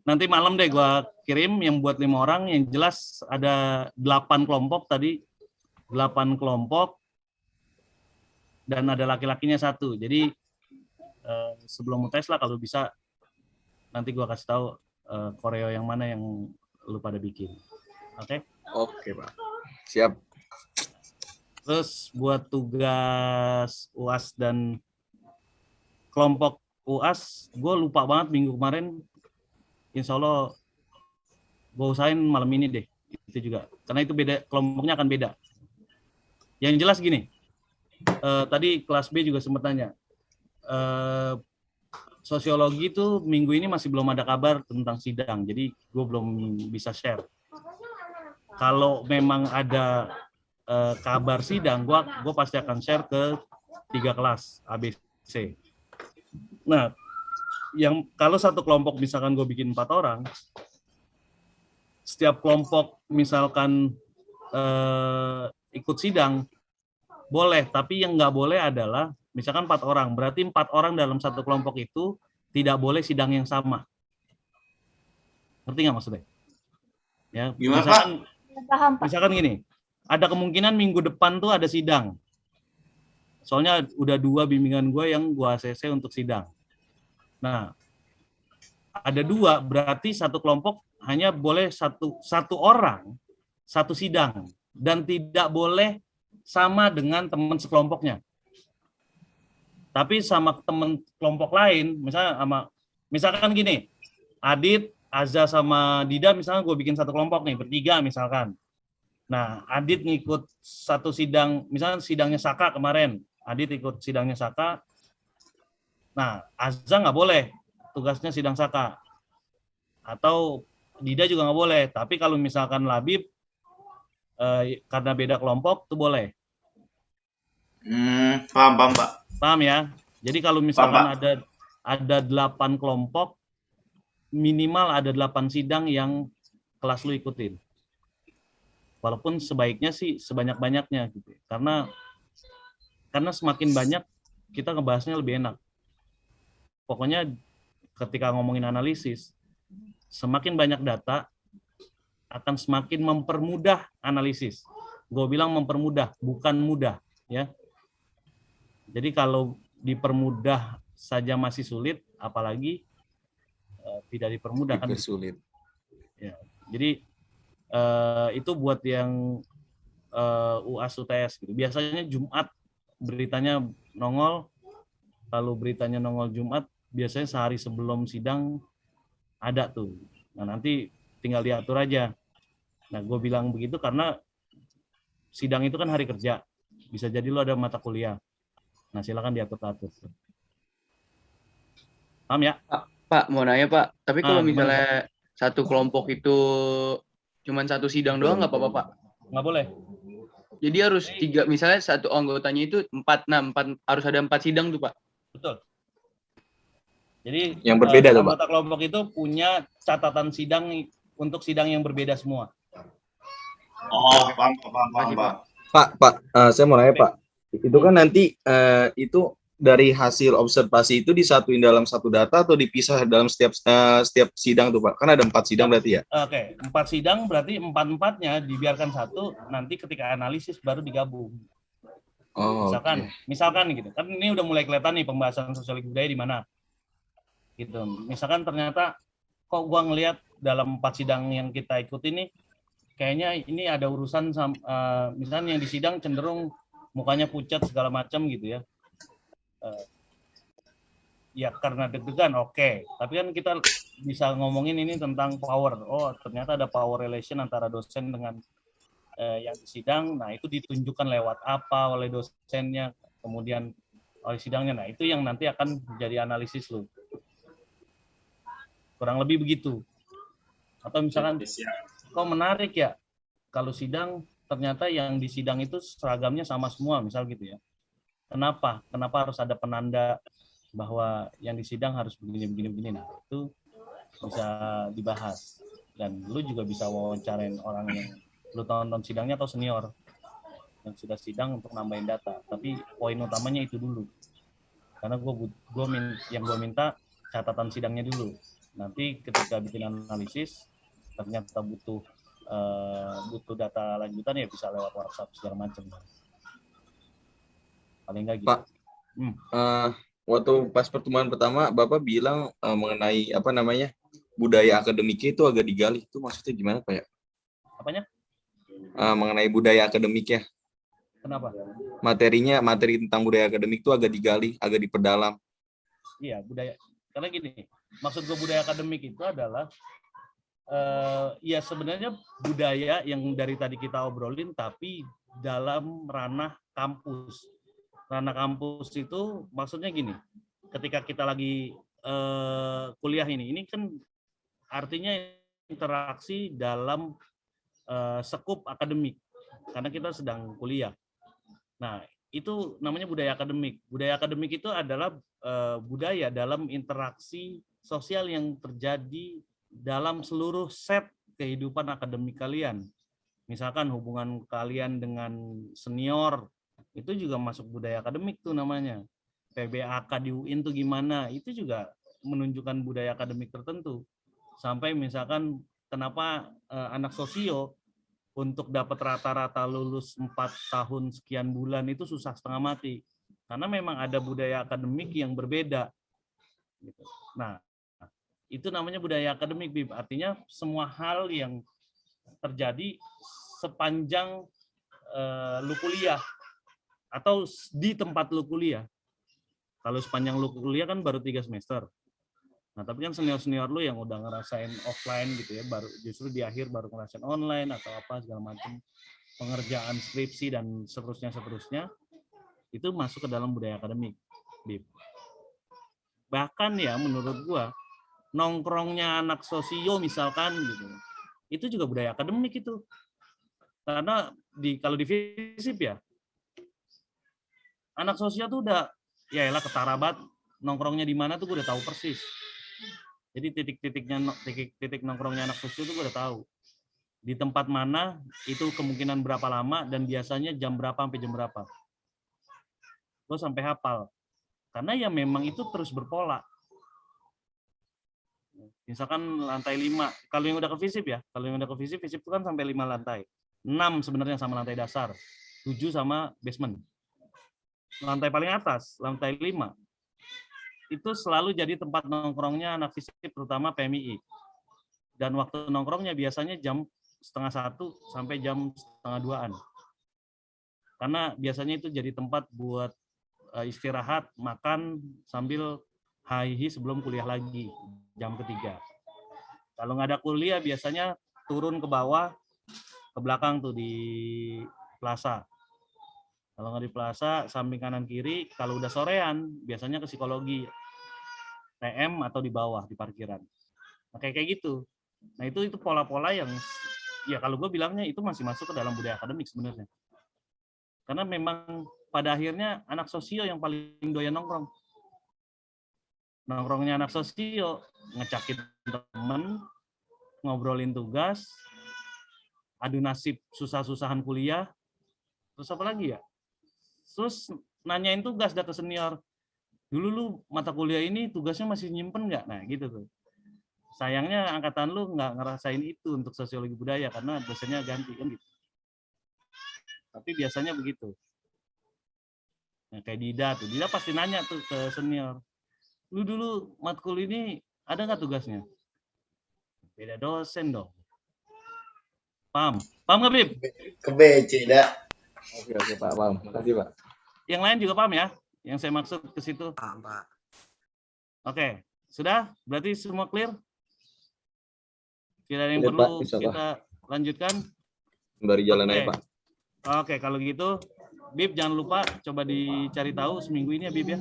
Nanti malam deh gua kirim yang buat 5 orang, yang jelas ada 8 kelompok tadi. 8 kelompok dan ada laki-lakinya 1. Jadi sebelum UTS lah kalau bisa nanti gua kasih tahu koreo yang mana yang lu pada bikin. Oke? Oke, Pak. Siap. Terus buat tugas UAS dan kelompok UAS, gue lupa banget minggu kemarin. Insya Allah gue usahain malam ini deh. Itu juga. Karena itu beda, kelompoknya akan beda. Yang jelas gini, tadi kelas B juga sempat tanya. Sosiologi itu minggu ini masih belum ada kabar tentang sidang. Jadi gue belum bisa share. Kalau memang ada kabar sidang, gue pasti akan share ke 3 kelas ABC. Nah, yang kalau satu kelompok misalkan gue bikin 4 orang, setiap kelompok misalkan ikut sidang boleh, tapi yang nggak boleh adalah misalkan 4 orang, berarti 4 orang dalam satu kelompok itu tidak boleh sidang yang sama. Ngerti nggak maksudnya? Ya, misalkan gini. Ada kemungkinan minggu depan tuh ada sidang. Soalnya udah 2 bimbingan gue yang gue ACC untuk sidang. Nah, ada 2, berarti satu kelompok hanya boleh satu orang, satu sidang. Dan tidak boleh sama dengan teman sekelompoknya. Tapi sama teman kelompok lain, misalkan gini, Adit, Azza sama Dida misalnya gue bikin satu kelompok nih, bertiga misalkan. Nah, Adit ngikut satu sidang, misalnya sidangnya Saka kemarin. Adit ikut sidangnya Saka. Nah, Azza nggak boleh, tugasnya sidang Saka. Atau Dida juga nggak boleh. Tapi kalau misalkan Labib, karena beda kelompok, itu boleh. Paham, Pak. Paham ya? Jadi kalau misalkan ada 8 kelompok, minimal ada 8 sidang yang kelas lu ikutin. Walaupun sebaiknya sih sebanyak-banyaknya gitu. Karena semakin banyak kita ngebahasnya lebih enak. Pokoknya ketika ngomongin analisis, semakin banyak data akan semakin mempermudah analisis. Gue bilang mempermudah, bukan mudah, ya. Jadi kalau dipermudah saja masih sulit, apalagi tidak dipermudah kan sulit. Ya. Jadi itu buat yang UAS UTS gitu. Biasanya Jumat beritanya nongol, kalau beritanya nongol Jumat, biasanya sehari sebelum sidang ada tuh. Nah, nanti tinggal diatur aja. Nah, gue bilang begitu karena sidang itu kan hari kerja. Bisa jadi lo ada mata kuliah. Nah, silakan diatur-atur. Paham ya? Pak, mau nanya Pak, tapi kalau Gimana, misalnya satu kelompok itu cuman satu sidang doang nggak apa-apa Pak? Nggak boleh. Jadi harus 3, misalnya satu anggotanya itu 4, harus ada 4 sidang tuh Pak? Betul. Jadi Yang berbeda tuh, Pak. anggota kelompok itu punya catatan sidang untuk sidang yang berbeda semua. Oh, paham, Pak. Pak, saya mau nanya Pak, itu kan nanti itu dari hasil observasi itu disatuin dalam satu data atau dipisah dalam setiap sidang tuh Pak? Kan ada 4 sidang berarti ya? Oke, 4 sidang berarti 4-4-nya dibiarkan satu, nanti ketika analisis baru digabung. Oh, misalkan gitu, kan ini udah mulai kelihatan nih pembahasan sosiologi budaya di mana. Gitu. Misalkan ternyata kok gua ngelihat dalam 4 sidang yang kita ikuti nih, kayaknya ini ada urusan misalnya yang di sidang cenderung mukanya pucat segala macam gitu ya. Ya karena deg-degan, oke. Tapi kan kita bisa ngomongin ini tentang power. Oh, ternyata ada power relation antara dosen dengan yang di sidang. Nah, itu ditunjukkan lewat apa oleh dosennya, kemudian oleh sidangnya. Nah, itu yang nanti akan jadi analisis lu. Kurang lebih begitu. Atau misalkan, kok menarik ya, kalau sidang ternyata yang di sidang itu seragamnya sama semua, misal gitu ya. Kenapa? Kenapa harus ada penanda bahwa yang di sidang harus begini. Nah, itu bisa dibahas. Dan lu juga bisa wawancarain orang yang lu tonton sidangnya atau senior yang sudah sidang untuk nambahin data. Tapi poin utamanya itu dulu. Karena yang gue minta catatan sidangnya dulu. Nanti ketika bikin analisis, ternyata butuh data lanjutan ya bisa lewat WhatsApp segala macam. Paling nggak gitu. Pak, waktu pas pertemuan pertama Bapak bilang mengenai budaya akademiknya itu agak digali. Itu maksudnya gimana Pak ya? Apanya? Mengenai budaya akademiknya. Kenapa? Materi tentang budaya akademik itu agak digali, agak diperdalam. Iya, budaya. Karena gini, maksud gue budaya akademik itu adalah ya sebenarnya budaya yang dari tadi kita obrolin, tapi dalam ranah kampus. Ranah kampus itu maksudnya gini, ketika kita lagi kuliah ini kan artinya interaksi dalam sekup akademik, karena kita sedang kuliah. Nah, itu namanya budaya akademik. Budaya akademik itu adalah budaya dalam interaksi sosial yang terjadi dalam seluruh set kehidupan akademik kalian. Misalkan hubungan kalian dengan senior, itu juga masuk budaya akademik tuh namanya. PBAK di UIN tuh gimana, itu juga menunjukkan budaya akademik tertentu. Sampai misalkan kenapa anak sosio untuk dapat rata-rata lulus 4 tahun sekian bulan itu susah setengah mati. Karena memang ada budaya akademik yang berbeda. Nah, itu namanya budaya akademik, Bib. Artinya semua hal yang terjadi sepanjang lu kuliah atau di tempat lu kuliah. Kalau sepanjang lu kuliah kan baru 3 semester. Nah, tapi kan senior-senior lu yang udah ngerasain offline gitu ya, baru justru di akhir baru ngerasain online atau apa segala macam, pengerjaan skripsi dan seterusnya, itu masuk ke dalam budaya akademik, Bib. Bahkan ya menurut gua, nongkrongnya anak sosio misalkan gitu, itu juga budaya akademik itu. Karena kalau di FISIP ya, anak sosio tuh udah, ya elah ketara banget, nongkrongnya di mana tuh gue udah tahu persis. Jadi titik nongkrongnya anak sosio tuh gue udah tahu. Di tempat mana, itu kemungkinan berapa lama, dan biasanya jam berapa sampai jam berapa. Gue sampai hafal. Karena ya memang itu terus berpola. Misalkan lantai 5, kalau yang udah ke FISIP ya, FISIP itu kan sampai 5 lantai. 6 sebenarnya sama lantai dasar, 7 sama basement. Lantai paling atas, lantai 5, itu selalu jadi tempat nongkrongnya anak FISIP, terutama PMII. Dan waktu nongkrongnya biasanya jam 12:30 sampai jam 1:30-an. Karena biasanya itu jadi tempat buat istirahat, makan, sambil hi-hi sebelum kuliah lagi, jam ketiga. Kalau nggak ada kuliah, biasanya turun ke bawah, ke belakang tuh di plaza. Kalau nggak di plaza, samping kanan kiri. Kalau udah sorean, biasanya ke psikologi, TM atau di bawah di parkiran. Nah, kayak gitu. Nah itu pola-pola yang ya kalau gue bilangnya itu masih masuk ke dalam budaya akademik sebenarnya. Karena memang pada akhirnya anak sosio yang paling doyan nongkrong. Nongkrongnya anak sosio, ngecakin temen, ngobrolin tugas, adu nasib susah-susahan kuliah, terus apa lagi ya? Terus nanyain tugas data senior. Dulu lu mata kuliah ini tugasnya masih nyimpen nggak? Nah gitu tuh. Sayangnya angkatan lu nggak ngerasain itu untuk sosiologi budaya karena dosennya ganti kan gitu. Tapi biasanya begitu. Nah, kayak Dida pasti nanya tuh ke senior. Lu dulu matkul ini ada nggak tugasnya? Beda dosen dong. Paham? Paham nggak, Bib? Kebece, dah. Oke, Pak. Paham. Makasih, Pak. Yang lain juga paham ya? Yang saya maksud ke situ. Paham, Pak. Oke. Sudah? Berarti semua clear? Tidak ada yang Clear, perlu Pak. Bisa, kita lanjutkan? Sembari jalan Oke. aja, Pak. Oke, kalau gitu, Bib jangan lupa coba dicari tahu seminggu ini ya, Bib ya.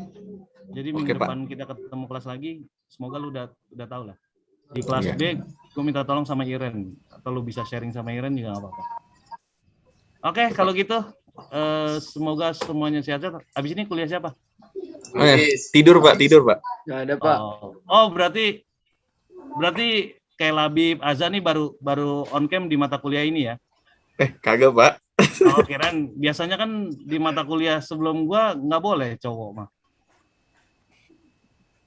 Jadi minggu Oke, Pak. depan kita ketemu kelas lagi. Semoga lu udah tahu lah. Di kelas Iya. B, gue minta tolong sama Iren. Atau lu bisa sharing sama Iren juga nggak apa-apa. Oke, kalau gitu, semoga semuanya sehat-sehat. Abis ini kuliah siapa? Tidur, Pak. Nggak ada, Pak. Oh, berarti kayak Labib, Azza nih baru on cam di mata kuliah ini ya? Kagak, Pak. Oh, kirain biasanya kan di mata kuliah sebelum gua nggak boleh cowok mah.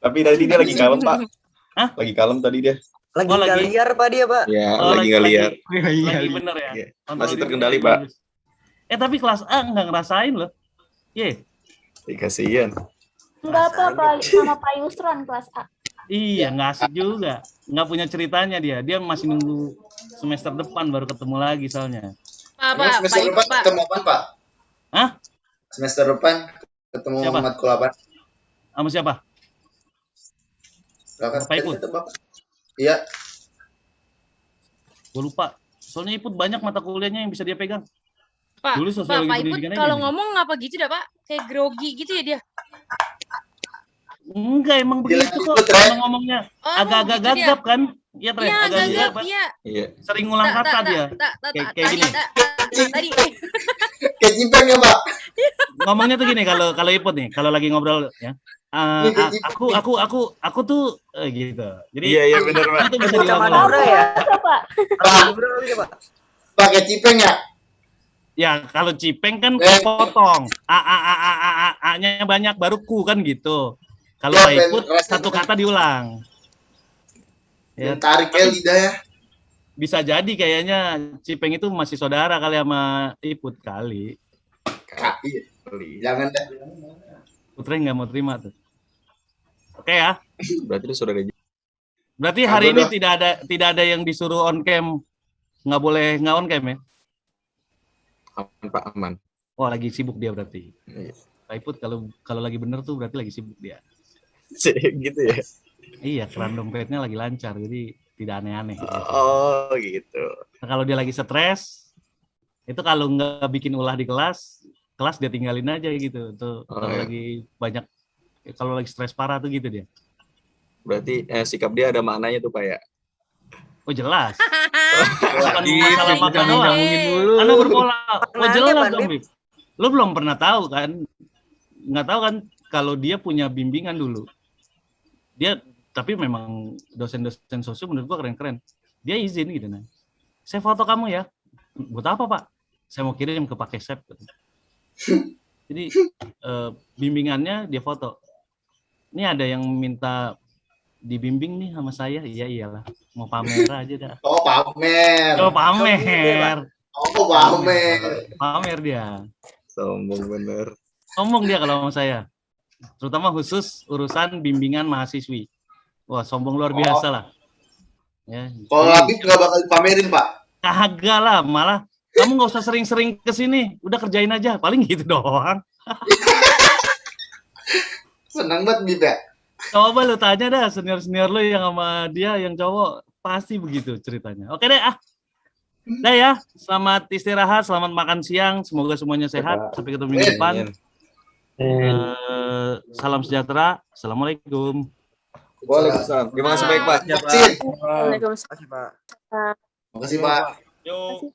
Tapi tadi dia lagi kalem, Pak. Hah? Lagi kalem tadi dia. Lagi Oh, nggak lagi. liar, Pak, dia, Pak. Ya, Oh, lagi nggak lihat. Lagi bener ya? Iya. Kontrol Masih diri terkendali, lagi Pak. bagus. Tapi kelas A nggak ngerasain loh. Ye. Kasihan. Enggak apa-apa sama Pak Yusron kelas A. Iya, nggak asik juga. Nggak punya ceritanya dia. Dia masih nunggu semester depan baru ketemu lagi soalnya. Emang semester depan ketemu apa, Pak? Hah? Semester depan ketemu Siapa? matkul apa? Sama siapa? Bapak Iput. Iya. Gue lupa. Soalnya Iput banyak mata kuliahnya yang bisa dia pegang. Pak, Dulu sosiologi Pak Iput pendidikan aja kalau nih. ngomong ngapa gitu dah, Pak? Kayak grogi gitu ya dia. Enggak, emang Gila, begitu kok. Iput, Ren. Emang ngomongnya Oh, agak-agak gitu dia. gagap kan? Iya, Tren. Iya, Agak gagap, gagap. Pak. iya. Iya. Sering ngulang kata dia. Kayak gini. Tadi. Kayak Cipeng ya, Pak? Ngomongnya tuh gini kalau Iput nih, kalau lagi ngobrol ya. Aku tuh gitu. Jadi Iya, benar, Pak. itu bisa Bocah diulang-ulang. Madura ya? Pak. Pak. Pakai Cipeng ya? Ya, kalau Cipeng kan potong. A-nya banyak baru ku kan gitu. Kalau Ya, Pak Iput rasanya satu kata diulang. Ya, Tarik lidah ya. bisa jadi kayaknya Cipeng itu masih saudara kali sama Iput kali. Iya. Jangan dah. Putra nggak mau terima tuh. Oke ya. Berarti itu saudara. Berarti hari ini tidak ada yang disuruh on cam, nggak boleh nggak on cam ya? Aman, Pak, aman. Wah, lagi sibuk dia berarti. Iya. Pak Iput kalau lagi bener tuh berarti lagi sibuk dia. Gitu ya. Iya, keran dompetnya lagi lancar, jadi tidak aneh-aneh. Oh, gitu. Nah, kalau dia lagi stres, itu kalau nggak bikin ulah di kelas dia tinggalin aja gitu. Tuh kalau iya. lagi banyak, kalau lagi stres parah tuh gitu dia. Berarti sikap dia ada maknanya tuh, Pak ya. Oh jelas. Bukan Gitu, masalah jangan makan doang. ngomongin dulu. Karena berpola. Oh Maknanya, jelas Pak, dong, Bib. Lo belum pernah tahu kan? Nggak tahu kan kalau dia punya bimbingan dulu. Dia tapi memang dosen-dosen sosial menurut gua keren-keren. Dia izin gitu nah. Saya foto kamu ya. Buat apa, Pak? Saya mau kirim ke Pak Kesep. Jadi bimbingannya dia foto. Ini ada yang minta dibimbing nih sama saya. Iya iyalah. Mau pamer aja dah. Oh, pamer. Oh, pamer. Oh, pamer. Pamer dia. Sombong bener. Sombong dia kalau sama saya. Terutama khusus urusan bimbingan mahasiswi. Wah, sombong luar biasa lah. Ya. Kalau Labib nggak bakal dipamerin, Pak. Kagak lah, malah kamu nggak usah sering-sering kesini. Udah kerjain aja, paling gitu doang. Senang banget, Bib ya. Coba lu tanya dah senior-senior lu yang sama dia yang cowok pasti begitu ceritanya. Oke deh Udah ya, selamat istirahat, selamat makan siang, semoga semuanya sehat. Sampai ketemu minggu depan. Salam sejahtera. Assalamualaikum. Waalaikumsalam. Terima kasih baik Pak. Waalaikumsalam. Makasih Pak. Makasih Pak. Yo.